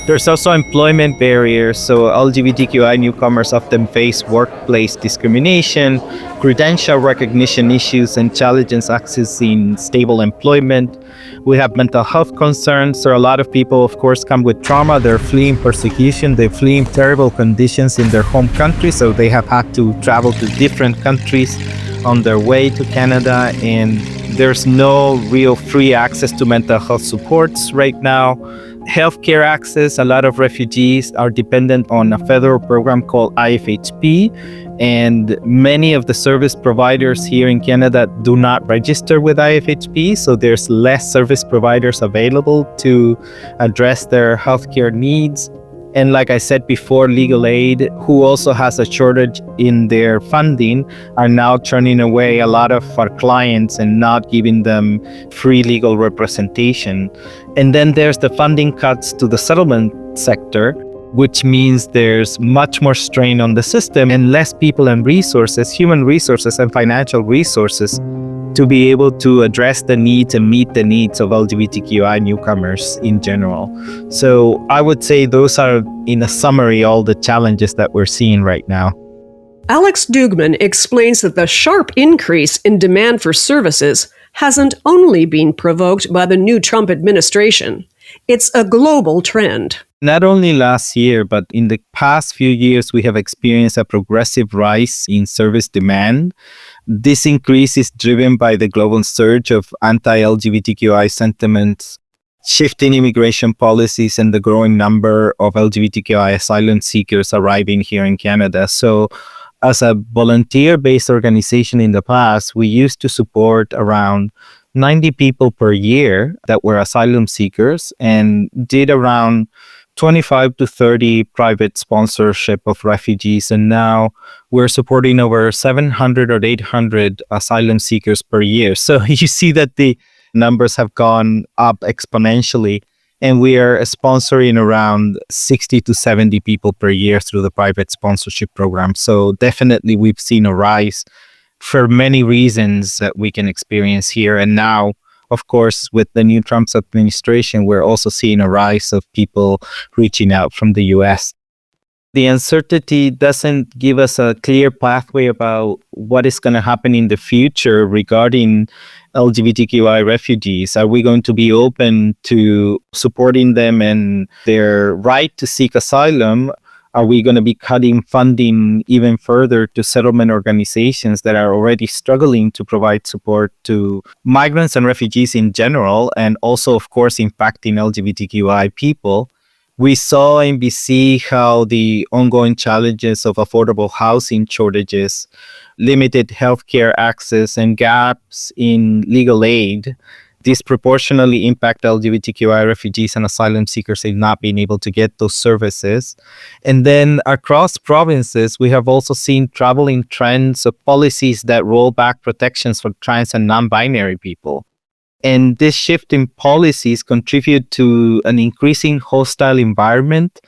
There's also employment barriers, so LGBTQI newcomers often face workplace discrimination, credential recognition issues, and challenges accessing stable employment. We have mental health concerns. So a lot of people, of course, come with trauma. They're fleeing persecution. They're fleeing terrible conditions in their home country, so they have had to travel to different countries on their way to Canada, and there's no real free access to mental health supports right now. Healthcare access, a lot of refugees are dependent on a federal program called IFHP, and many of the service providers here in Canada do not register with IFHP, so there's less service providers available to address their healthcare needs. And like I said before, legal aid, who also has a shortage in their funding, are now turning away a lot of our clients and not giving them free legal representation. And then there's the funding cuts to the settlement sector, which means there's much more strain on the system and less people and resources, human resources and financial resources, to be able to address the needs and meet the needs of LGBTQI newcomers in general. So I would say those are, in a summary, all the challenges that we're seeing right now. Alex Dugman explains that the sharp increase in demand for services hasn't only been provoked by the new Trump administration. It's a global trend. Not only last year, but in the past few years, we have experienced a progressive rise in service demand. This increase is driven by the global surge of anti-LGBTQI sentiments, shifting immigration policies, and the growing number of LGBTQI asylum seekers arriving here in Canada. So, as a volunteer-based organization in the past, we used to support around 90 people per year that were asylum seekers and did around 25 to 30 private sponsorship of refugees. And now we're supporting over 700 or 800 asylum seekers per year. So you see that the numbers have gone up exponentially. And we are sponsoring around 60 to 70 people per year through the private sponsorship program. So definitely we've seen a rise for many reasons that we can experience here. And now, of course, with the new Trump administration, we're also seeing a rise of people reaching out from the US. The uncertainty doesn't give us a clear pathway about what is going to happen in the future regarding LGBTQI refugees. Are we going to be open to supporting them and their right to seek asylum? Are we going to be cutting funding even further to settlement organizations that are already struggling to provide support to migrants and refugees in general, and also, of course, impacting LGBTQI people? We saw in BC how the ongoing challenges of affordable housing shortages, limited healthcare access, and gaps in legal aid disproportionately impact LGBTQI refugees and asylum seekers in not being able to get those services. And then across provinces, we have also seen troubling trends of policies that roll back protections for trans and non-binary people. And this shift in policies contribute to an increasing hostile environment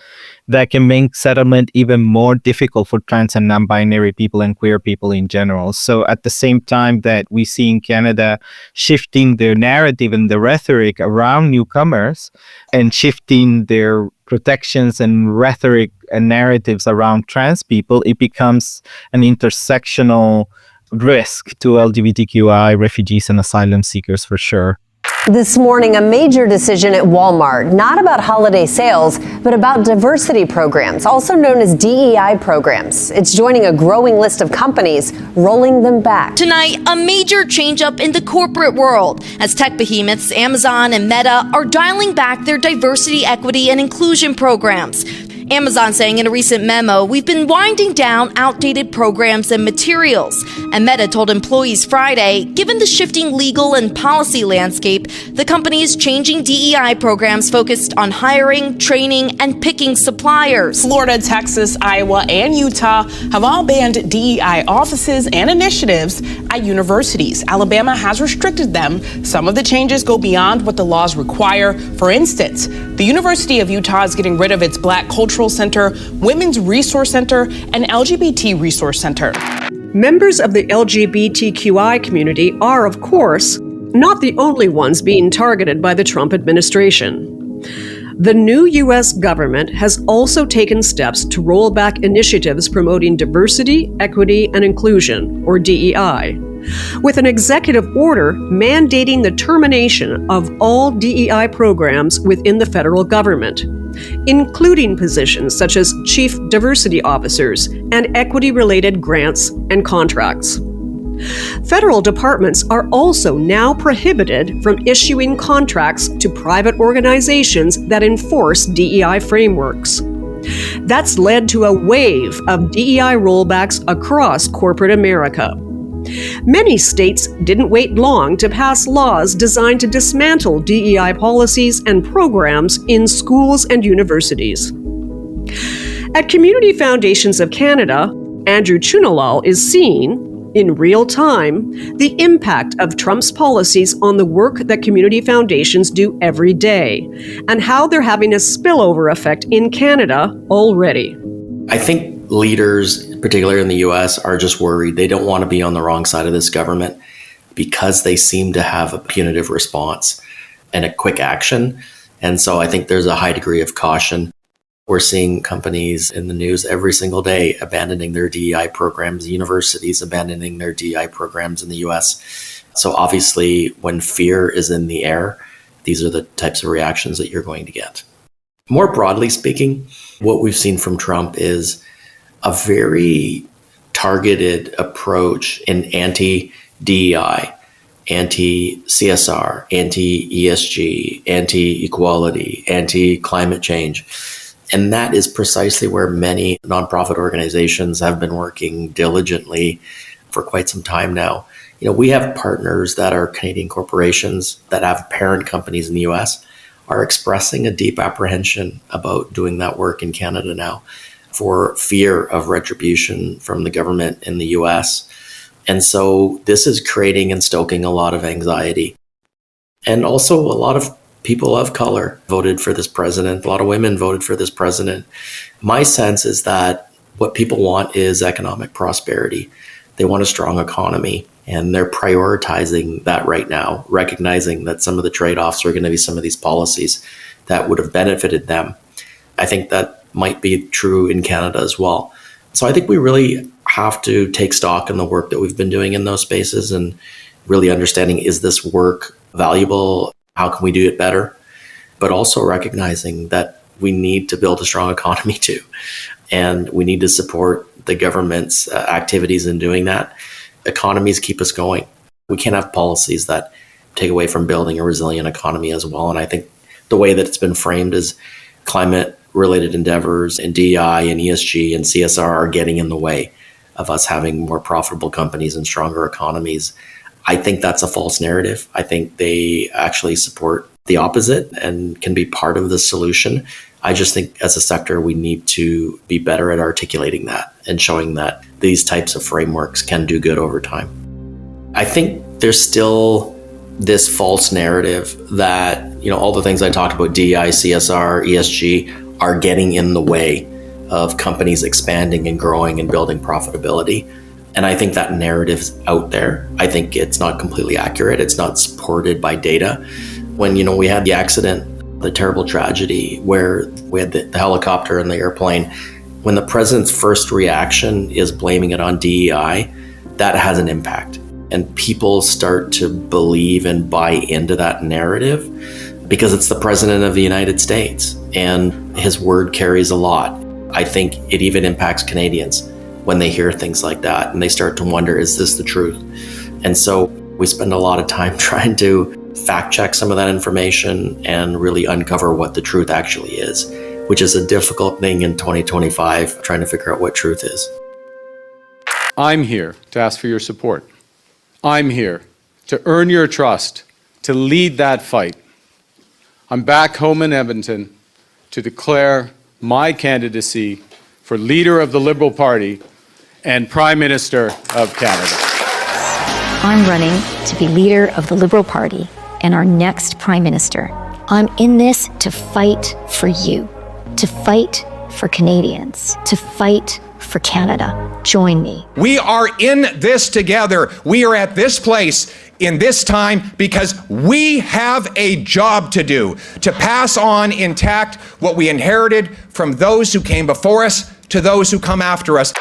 that can make settlement even more difficult for trans and non-binary people and queer people in general. So at the same time that we see in Canada shifting their narrative and the rhetoric around newcomers and shifting their protections and rhetoric and narratives around trans people, it becomes an intersectional risk to LGBTQI refugees and asylum seekers for sure. This morning, a major decision at Walmart, not about holiday sales, but about diversity programs, also known as DEI programs. It's joining a growing list of companies rolling them back. Tonight, a major change-up in the corporate world as tech behemoths Amazon and Meta are dialing back their diversity, equity, and inclusion programs. Amazon saying in a recent memo, we've been winding down outdated programs and materials. And Meta told employees Friday, given the shifting legal and policy landscape, the company is changing DEI programs focused on hiring, training, and picking suppliers. Florida, Texas, Iowa, and Utah have all banned DEI offices and initiatives at universities. Alabama has restricted them. Some of the changes go beyond what the laws require. For instance, the University of Utah is getting rid of its Black Cultural Center, Women's Resource Center, and LGBT Resource Center. Members of the LGBTQI community are, of course, not the only ones being targeted by the Trump administration. The new U.S. government has also taken steps to roll back initiatives promoting diversity, equity, and inclusion, or DEI, with an executive order mandating the termination of all DEI programs within the federal government, including positions such as chief diversity officers and equity-related grants and contracts. Federal departments are also now prohibited from issuing contracts to private organizations that enforce DEI frameworks. That's led to a wave of DEI rollbacks across corporate America. Many states didn't wait long to pass laws designed to dismantle DEI policies and programs in schools and universities. At Community Foundations of Canada, Andrew Chunalal is seeing, in real time, the impact of Trump's policies on the work that community foundations do every day, and how they're having a spillover effect in Canada already. I think leaders, particularly in the US, are just worried. They don't want to be on the wrong side of this government because they seem to have a punitive response and a quick action. And so I think there's a high degree of caution. We're seeing companies in the news every single day abandoning their DEI programs, universities abandoning their DEI programs in the US. So obviously, when fear is in the air, these are the types of reactions that you're going to get. More broadly speaking, what we've seen from Trump is a very targeted approach in anti-DEI, anti-CSR, anti-ESG, anti-equality, anti-climate change. And that is precisely where many nonprofit organizations have been working diligently for quite some time now. We have partners that are Canadian corporations that have parent companies in the US are expressing a deep apprehension about doing that work in Canada now for fear of retribution from the government in the US. And so this is creating and stoking a lot of anxiety. And also a lot of people of color voted for this president. A lot of women voted for this president. My sense is that what people want is economic prosperity. They want a strong economy, and they're prioritizing that right now, recognizing that some of the trade-offs are going to be some of these policies that would have benefited them. I think that might be true in Canada as well. So I think we really have to take stock in the work that we've been doing in those spaces and really understanding, is this work valuable? How can we do it better? But also recognizing that we need to build a strong economy too. And we need to support the government's activities in doing that. Economies keep us going. We can't have policies that take away from building a resilient economy as well. And I think the way that it's been framed is climate-related endeavors and DEI and ESG and CSR are getting in the way of us having more profitable companies and stronger economies. I think that's a false narrative. I think they actually support the opposite and can be part of the solution. I just think as a sector, we need to be better at articulating that and showing that these types of frameworks can do good over time. I think there's still this false narrative that, all the things I talked about, DEI, CSR, ESG, are getting in the way of companies expanding and growing and building profitability. And I think that narrative's out there. I think it's not completely accurate. It's not supported by data. When, we had the accident, the terrible tragedy where we had the helicopter and the airplane, when the president's first reaction is blaming it on DEI, that has an impact. And people start to believe and buy into that narrative because it's the president of the United States and his word carries a lot. I think it even impacts Canadians when they hear things like that and they start to wonder, is this the truth? And so we spend a lot of time trying to fact check some of that information and really uncover what the truth actually is, which is a difficult thing in 2025, trying to figure out what truth is. I'm here to ask for your support. I'm here to earn your trust, to lead that fight. I'm back home in Edmonton to declare my candidacy for leader of the Liberal Party and Prime Minister of Canada. I'm running to be leader of the Liberal Party and our next Prime Minister. I'm in this to fight for you, to fight for Canadians, to fight for Canada. Join me. We are in this together. We are at this place in this time because we have a job to do, to pass on intact what we inherited from those who came before us to those who come after us.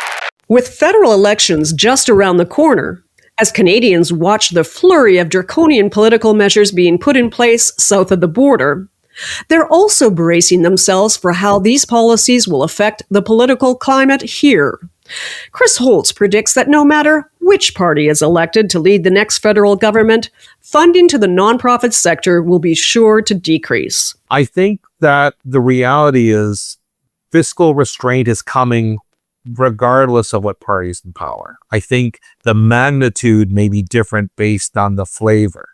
With federal elections just around the corner, as Canadians watch the flurry of draconian political measures being put in place south of the border, they're also bracing themselves for how these policies will affect the political climate here. Chris Holtz predicts that no matter which party is elected to lead the next federal government, funding to the nonprofit sector will be sure to decrease. I think that the reality is fiscal restraint is coming regardless of what party is in power. I think the magnitude may be different based on the flavor.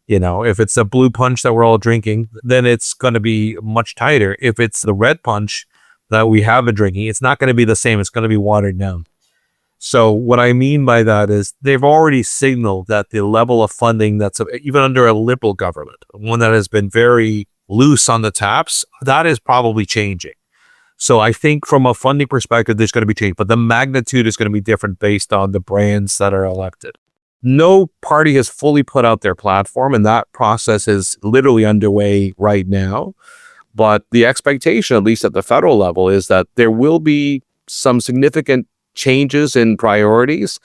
If it's a blue punch that we're all drinking, then it's going to be much tighter. If it's the red punch that we have been drinking, it's not going to be the same. It's going to be watered down. So what I mean by that is they've already signaled that the level of funding that's even under a Liberal government, one that has been very loose on the taps, that is probably changing. So I think from a funding perspective, there's going to be change, but the magnitude is going to be different based on the brands that are elected. No party has fully put out their platform, and that process is literally underway right now. But the expectation, at least at the federal level, is that there will be some significant changes in priorities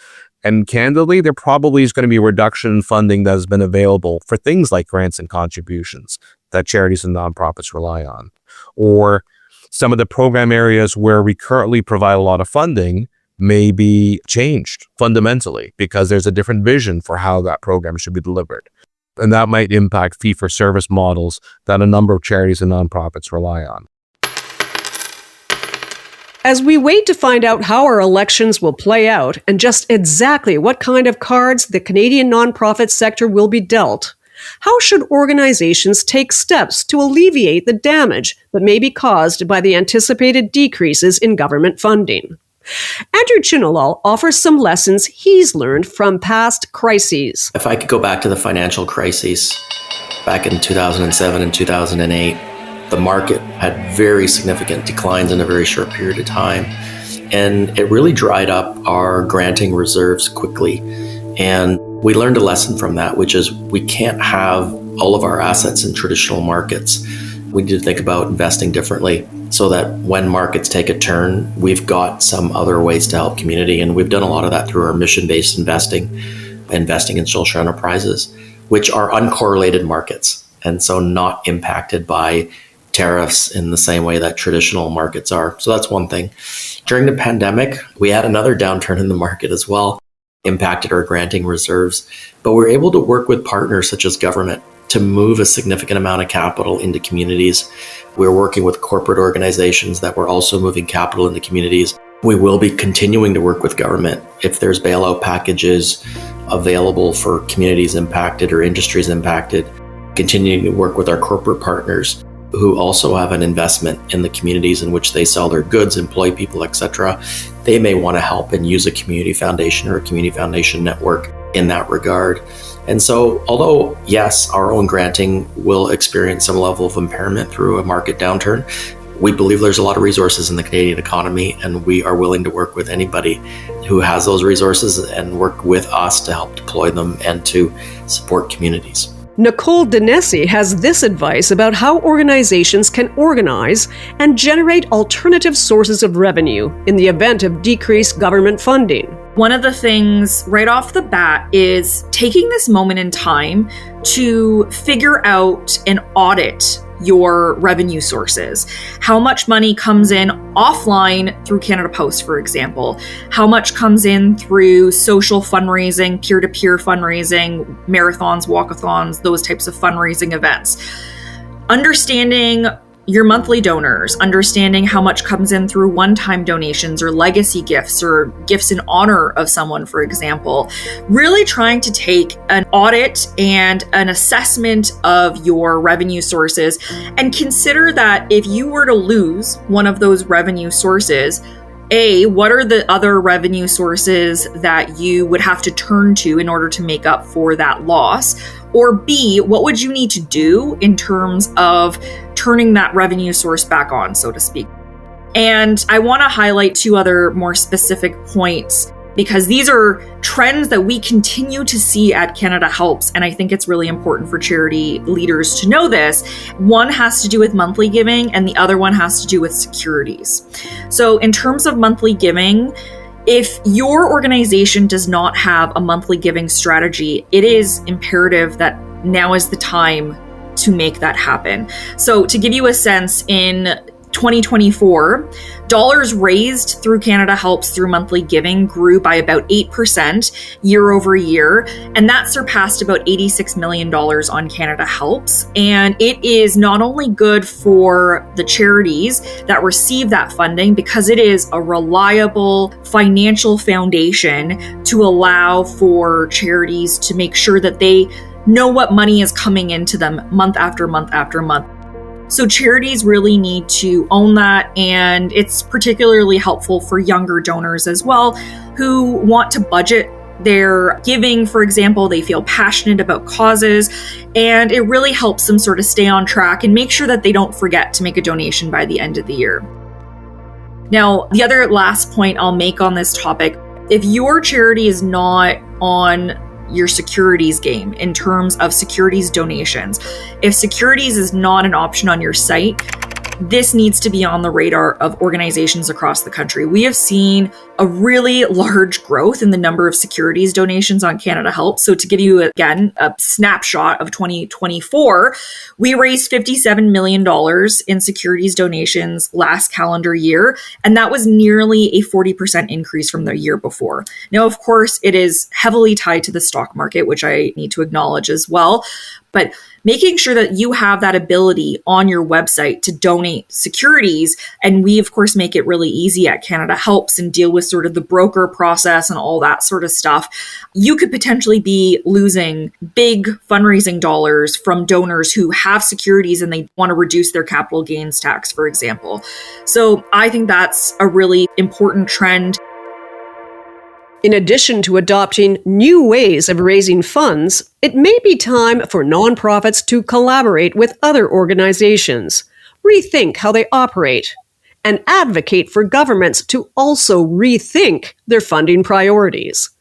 And candidly, there probably is going to be a reduction in funding that has been available for things like grants and contributions that charities and nonprofits rely on. Or some of the program areas where we currently provide a lot of funding may be changed fundamentally because there's a different vision for how that program should be delivered. And that might impact fee-for-service models that a number of charities and nonprofits rely on. As we wait to find out how our elections will play out and just exactly what kind of cards the Canadian nonprofit sector will be dealt, how should organizations take steps to alleviate the damage that may be caused by the anticipated decreases in government funding? Andrew Chinalal offers some lessons he's learned from past crises. If I could go back to the financial crises back in 2007 and 2008, the market had very significant declines in a very short period of time. And it really dried up our granting reserves quickly. And we learned a lesson from that, which is we can't have all of our assets in traditional markets. We need to think about investing differently so that when markets take a turn, we've got some other ways to help community. And we've done a lot of that through our mission-based investing in social enterprises, which are uncorrelated markets. And so not impacted by tariffs in the same way that traditional markets are. So that's one thing. During the pandemic, we had another downturn in the market as well, impacted our granting reserves, but we're able to work with partners such as government to move a significant amount of capital into communities. We're working with corporate organizations that were also moving capital into communities. We will be continuing to work with government if there's bailout packages available for communities impacted or industries impacted, continuing to work with our corporate partners who also have an investment in the communities in which they sell their goods, employ people, etc. They may want to help and use a community foundation or a community foundation network in that regard. And so, although, yes, our own granting will experience some level of impairment through a market downturn, we believe there's a lot of resources in the Canadian economy, and we are willing to work with anybody who has those resources and work with us to help deploy them and to support communities. Nicole Dinesi has this advice about how organizations can organize and generate alternative sources of revenue in the event of decreased government funding. One of the things right off the bat is taking this moment in time to figure out and audit your revenue sources. How much money comes in offline through Canada Post, for example? How much comes in through social fundraising, peer-to-peer fundraising, marathons, walkathons, those types of fundraising events? Understanding your monthly donors, understanding how much comes in through one-time donations or legacy gifts or gifts in honor of someone, for example. Really trying to take an audit and an assessment of your revenue sources and consider that if you were to lose one of those revenue sources, A, what are the other revenue sources that you would have to turn to in order to make up for that loss? Or B, what would you need to do in terms of turning that revenue source back on, so to speak? And I want to highlight two other more specific points because these are trends that we continue to see at Canada Helps, and I think it's really important for charity leaders to know this. One has to do with monthly giving, and the other one has to do with securities. So in terms of monthly giving, if your organization does not have a monthly giving strategy, it is imperative that now is the time to make that happen. So to give you a sense, in 2024, dollars raised through Canada Helps through monthly giving grew by about 8% year over year, and that surpassed about $86 million on Canada Helps. And it is not only good for the charities that receive that funding because it is a reliable financial foundation to allow for charities to make sure that they know what money is coming into them month after month after month. So charities really need to own that, and it's particularly helpful for younger donors as well who want to budget their giving. For example, they feel passionate about causes, and it really helps them sort of stay on track and make sure that they don't forget to make a donation by the end of the year. Now, the other last point I'll make on this topic, if your charity is not on your securities game in terms of securities donations, if securities is not an option on your site, this needs to be on the radar of organizations across the country. We have seen a really large growth in the number of securities donations on Canada Helps. So to give you, again, a snapshot of 2024, we raised $57 million in securities donations last calendar year, and that was nearly a 40% increase from the year before. Now, of course, it is heavily tied to the stock market, which I need to acknowledge as well, but making sure that you have that ability on your website to donate securities. And we, of course, make it really easy at Canada Helps and deal with sort of the broker process and all that sort of stuff. You could potentially be losing big fundraising dollars from donors who have securities and they want to reduce their capital gains tax, for example. So I think that's a really important trend. In addition to adopting new ways of raising funds, it may be time for nonprofits to collaborate with other organizations, rethink how they operate, and advocate for governments to also rethink their funding priorities.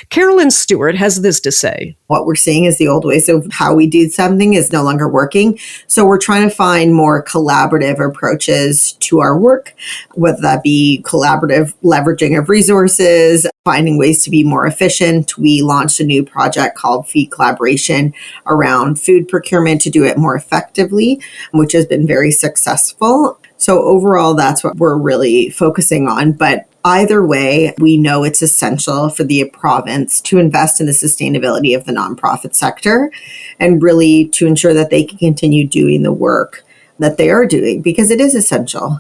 Carolyn Stewart has this to say. What we're seeing is the old ways of how we do something is no longer working. So we're trying to find more collaborative approaches to our work, whether that be collaborative leveraging of resources, finding ways to be more efficient. We launched a new project called Feed Collaboration around food procurement to do it more effectively, which has been very successful. So overall, that's what we're really focusing on. But either way, we know it's essential for the province to invest in the sustainability of the nonprofit sector and really to ensure that they can continue doing the work that they are doing, because it is essential.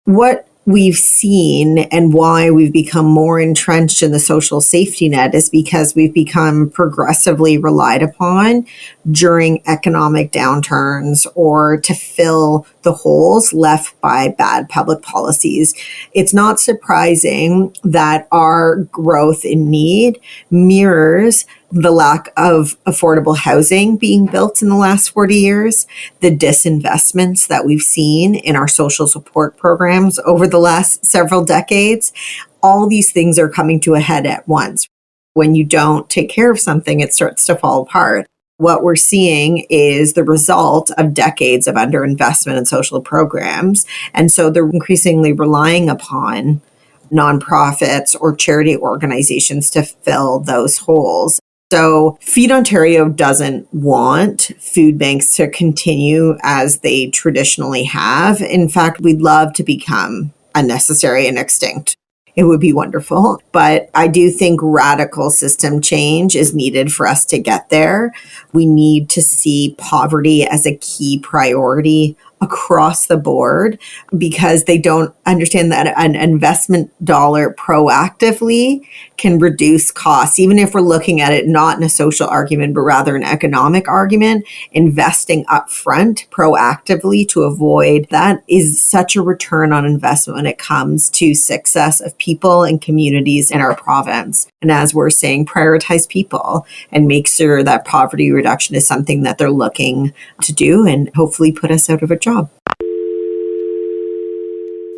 What we've seen and why we've become more entrenched in the social safety net is because we've become progressively relied upon during economic downturns or to fill the holes left by bad public policies. It's not surprising that our growth in need mirrors the lack of affordable housing being built in the last 40 years, the disinvestments that we've seen in our social support programs over the last several decades. All these things are coming to a head at once. When you don't take care of something, it starts to fall apart. What we're seeing is the result of decades of underinvestment in social programs. And so they're increasingly relying upon nonprofits or charity organizations to fill those holes. So Feed Ontario doesn't want food banks to continue as they traditionally have. In fact, we'd love to become unnecessary and extinct. It would be wonderful. But I do think radical system change is needed for us to get there. We need to see poverty as a key priority across the board because they don't understand that an investment dollar proactively can reduce costs. Even if we're looking at it not in a social argument, but rather an economic argument, investing upfront proactively to avoid that is such a return on investment when it comes to success of people and communities in our province. And as we're saying, prioritize people and make sure that poverty reduction is something that they're looking to do and hopefully put us out of a job.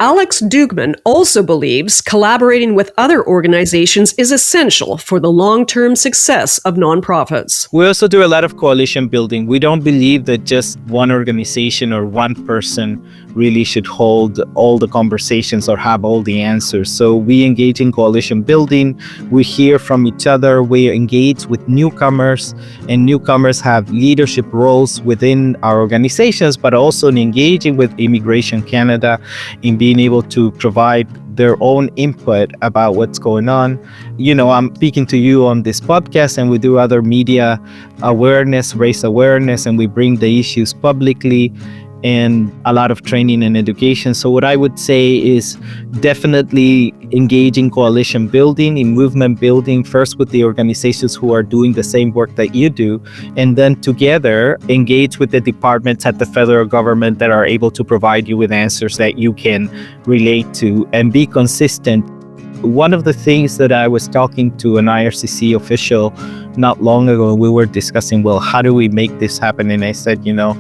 Alex Dugman also believes collaborating with other organizations is essential for the long-term success of nonprofits. We also do a lot of coalition building. We don't believe that just one organization or one person really should hold all the conversations or have all the answers. So we engage in coalition building. We hear from each other. We engage with newcomers, and newcomers have leadership roles within our organizations, but also in engaging with Immigration Canada in being able to provide their own input about what's going on. You know, I'm speaking to you on this podcast, and we do other media awareness, raise awareness, and we bring the issues publicly, and a lot of training and education. So what I would say is definitely engage in coalition building, in movement building, first with the organizations who are doing the same work that you do, and then together engage with the departments at the federal government that are able to provide you with answers that you can relate to and be consistent. One of the things that I was talking to an IRCC official not long ago, we were discussing, well, how do we make this happen? And I said, you know,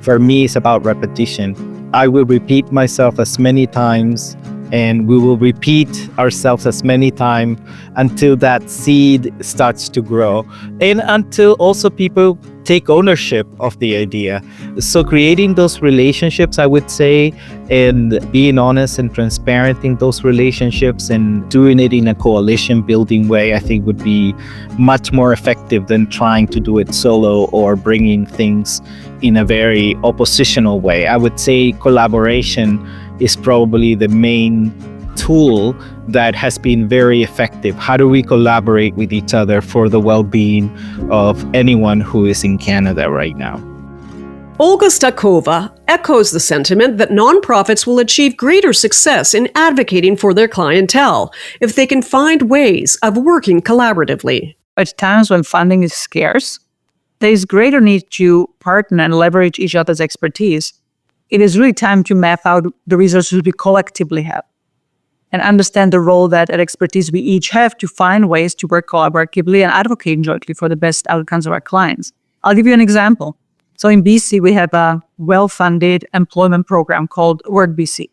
for me, it's about repetition. I will repeat myself as many times, and we will repeat ourselves as many times until that seed starts to grow, and until also people take ownership of the idea. So creating those relationships, I would say, and being honest and transparent in those relationships and doing it in a coalition building way, I think would be much more effective than trying to do it solo or bringing things in a very oppositional way. I would say collaboration is probably the main tool that has been very effective. How do we collaborate with each other for the well-being of anyone who is in Canada right now? Olga Stakova echoes the sentiment that nonprofits will achieve greater success in advocating for their clientele if they can find ways of working collaboratively. At times when funding is scarce, there is greater need to partner and leverage each other's expertise. It is really time to map out the resources we collectively have and understand the role that expertise we each have to find ways to work collaboratively and advocate jointly for the best outcomes of our clients. I'll give you an example. So in BC, we have a well-funded employment program called Work BC.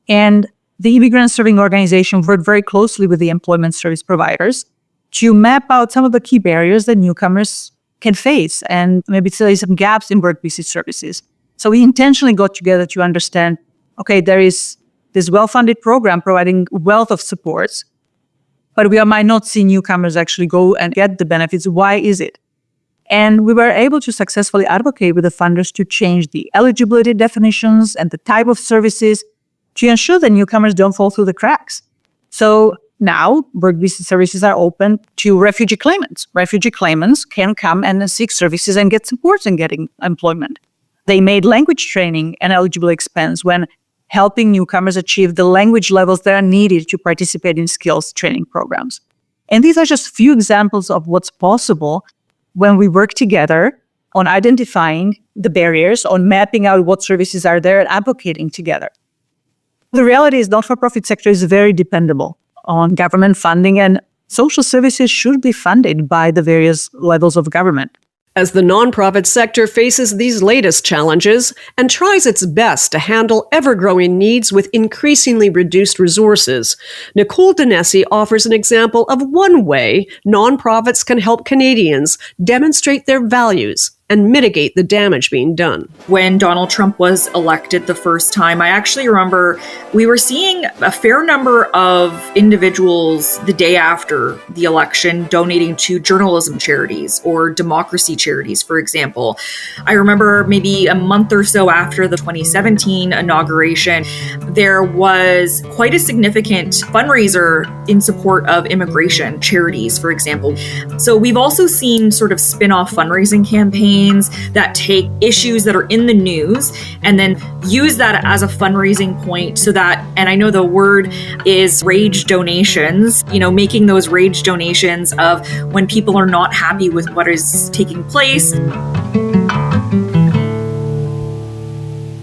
And the immigrant serving organization worked very closely with the employment service providers to map out some of the key barriers that newcomers can face and maybe there is some gaps in Work BC services. So we intentionally got together to understand, okay, there is this well-funded program providing wealth of supports, but we might not see newcomers actually go and get the benefits. Why is it? And we were able to successfully advocate with the funders to change the eligibility definitions and the type of services to ensure that newcomers don't fall through the cracks. So now, Work BC services are open to refugee claimants. Refugee claimants can come and seek services and get support in getting employment. They made language training an eligible expense when helping newcomers achieve the language levels that are needed to participate in skills training programs. And these are just few examples of what's possible when we work together on identifying the barriers, on mapping out what services are there and advocating together. The reality is not-for-profit sector is very dependable on government funding, and social services should be funded by the various levels of government. As the nonprofit sector faces these latest challenges and tries its best to handle ever-growing needs with increasingly reduced resources, Nicole Danesi offers an example of one way nonprofits can help Canadians demonstrate their values and mitigate the damage being done. When Donald Trump was elected the first time, I actually remember we were seeing a fair number of individuals the day after the election donating to journalism charities or democracy charities, for example. I remember maybe a month or so after the 2017 inauguration, there was quite a significant fundraiser in support of immigration charities, for example. So we've also seen sort of spin-off fundraising campaigns that take issues that are in the news and then use that as a fundraising point so that, and I know the word is rage donations, making those rage donations of when people are not happy with what is taking place.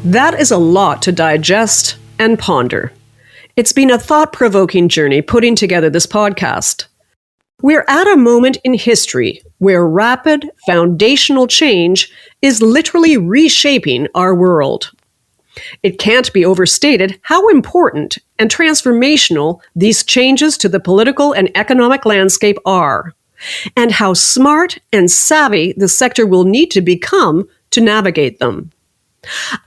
That is a lot to digest and ponder. It's been a thought-provoking journey putting together this podcast. We're at a moment in history where rapid, foundational change is literally reshaping our world. It can't be overstated how important and transformational these changes to the political and economic landscape are, and how smart and savvy the sector will need to become to navigate them.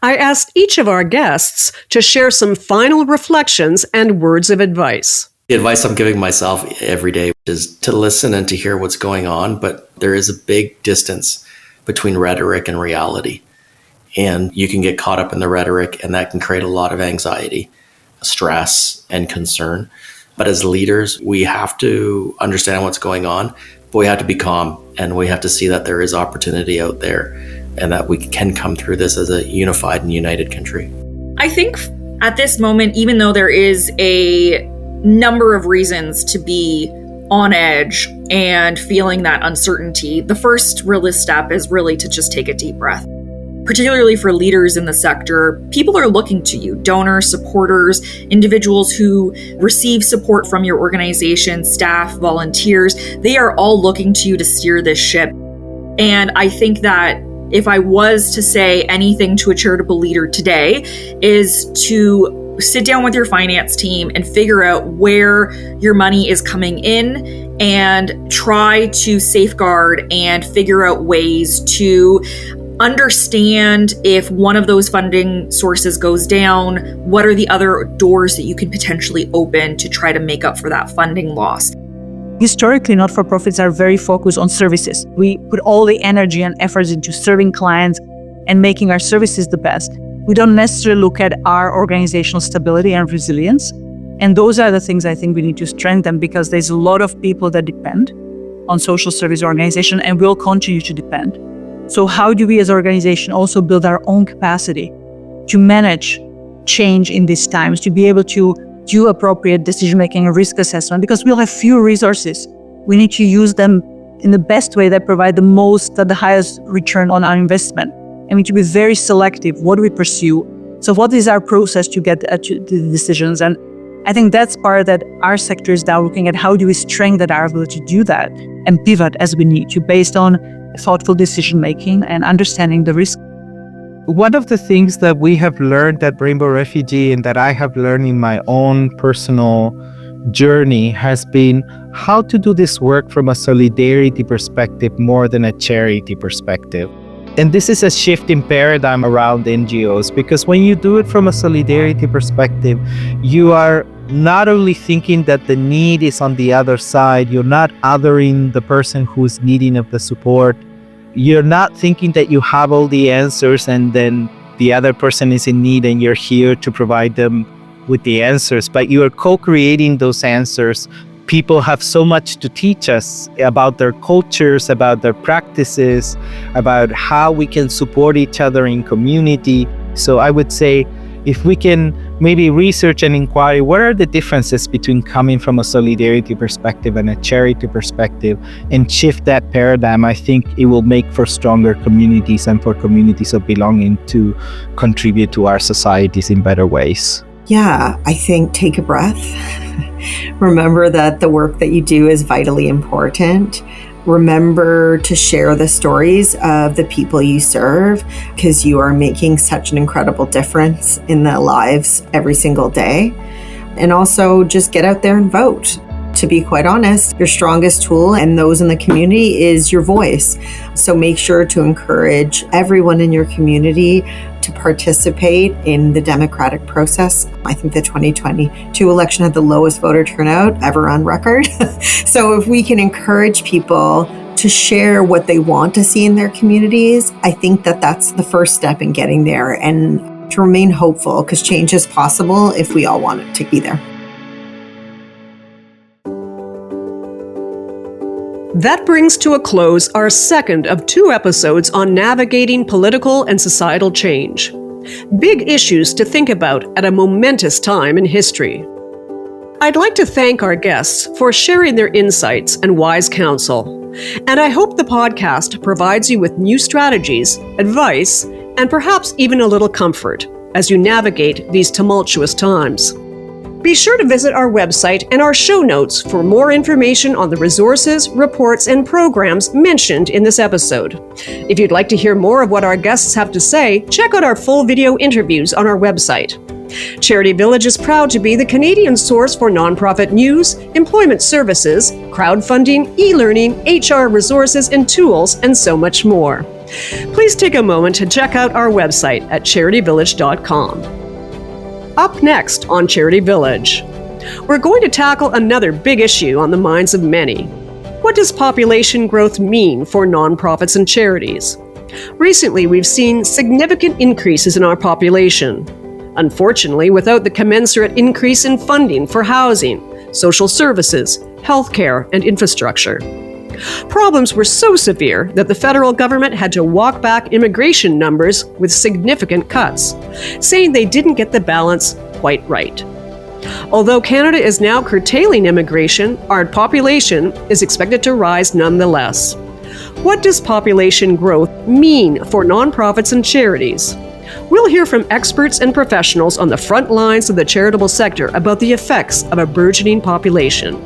I asked each of our guests to share some final reflections and words of advice. The advice I'm giving myself every day is to listen and to hear what's going on, but there is a big distance between rhetoric and reality. And you can get caught up in the rhetoric, and that can create a lot of anxiety, stress, and concern. But as leaders, we have to understand what's going on, but we have to be calm, and we have to see that there is opportunity out there and that we can come through this as a unified and united country. I think at this moment, even though there is a number of reasons to be on edge and feeling that uncertainty, the first real step is really to just take a deep breath. Particularly for leaders in the sector, people are looking to you, donors, supporters, individuals who receive support from your organization, staff, volunteers. They are all looking to you to steer this ship. And I think that if I was to say anything to a charitable leader today, is to sit down with your finance team and figure out where your money is coming in and try to safeguard and figure out ways to understand if one of those funding sources goes down, what are the other doors that you can potentially open to try to make up for that funding loss. Historically, not-for-profits are very focused on services. We put all the energy and efforts into serving clients and making our services the best. We don't necessarily look at our organizational stability and resilience. And those are the things I think we need to strengthen, because there's a lot of people that depend on social service organization and will continue to depend. So how do we as an organization also build our own capacity to manage change in these times, to be able to do appropriate decision-making and risk assessment, because we'll have few resources. We need to use them in the best way that provide the highest return on our investment. And we need to be very selective. What do we pursue? So what is our process to get to the decisions? And I think that's part that our sector is now looking at. How do we strengthen our ability to do that and pivot as we need to, based on thoughtful decision-making and understanding the risk. One of the things that we have learned at Rainbow Refugee and that I have learned in my own personal journey has been how to do this work from a solidarity perspective more than a charity perspective. And this is a shift in paradigm around NGOs, because when you do it from a solidarity perspective, you are not only thinking that the need is on the other side, you're not othering the person who's needing of the support. You're not thinking that you have all the answers and then the other person is in need and you're here to provide them with the answers, but you are co-creating those answers. People have so much to teach us about their cultures, about their practices, about how we can support each other in community. So I would say, if we can maybe research and inquire what are the differences between coming from a solidarity perspective and a charity perspective and shift that paradigm, I think it will make for stronger communities and for communities of belonging to contribute to our societies in better ways. Yeah, I think take a breath. Remember that the work that you do is vitally important. Remember to share the stories of the people you serve, because you are making such an incredible difference in their lives every single day. And also just get out there and vote. To be quite honest, your strongest tool and those in the community is your voice. So make sure to encourage everyone in your community to participate in the democratic process. I think the 2022 election had the lowest voter turnout ever on record. So if we can encourage people to share what they want to see in their communities, I think that that's the first step in getting there, and to remain hopeful, because change is possible if we all want it to be there. That brings to a close our second of 2 episodes on navigating political and societal change. Big issues to think about at a momentous time in history. I'd like to thank our guests for sharing their insights and wise counsel. And I hope the podcast provides you with new strategies, advice, and perhaps even a little comfort as you navigate these tumultuous times. Be sure to visit our website and our show notes for more information on the resources, reports, and programs mentioned in this episode. If you'd like to hear more of what our guests have to say, check out our full video interviews on our website. Charity Village is proud to be the Canadian source for nonprofit news, employment services, crowdfunding, e-learning, HR resources and tools, and so much more. Please take a moment to check out our website at CharityVillage.com. Up next on Charity Village, we're going to tackle another big issue on the minds of many. What does population growth mean for nonprofits and charities? Recently, we've seen significant increases in our population. Unfortunately, without the commensurate increase in funding for housing, social services, healthcare, and infrastructure. Problems were so severe that the federal government had to walk back immigration numbers with significant cuts, saying they didn't get the balance quite right. Although Canada is now curtailing immigration, our population is expected to rise nonetheless. What does population growth mean for nonprofits and charities? We'll hear from experts and professionals on the front lines of the charitable sector about the effects of a burgeoning population.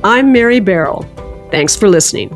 I'm Mary Barroll. Thanks for listening.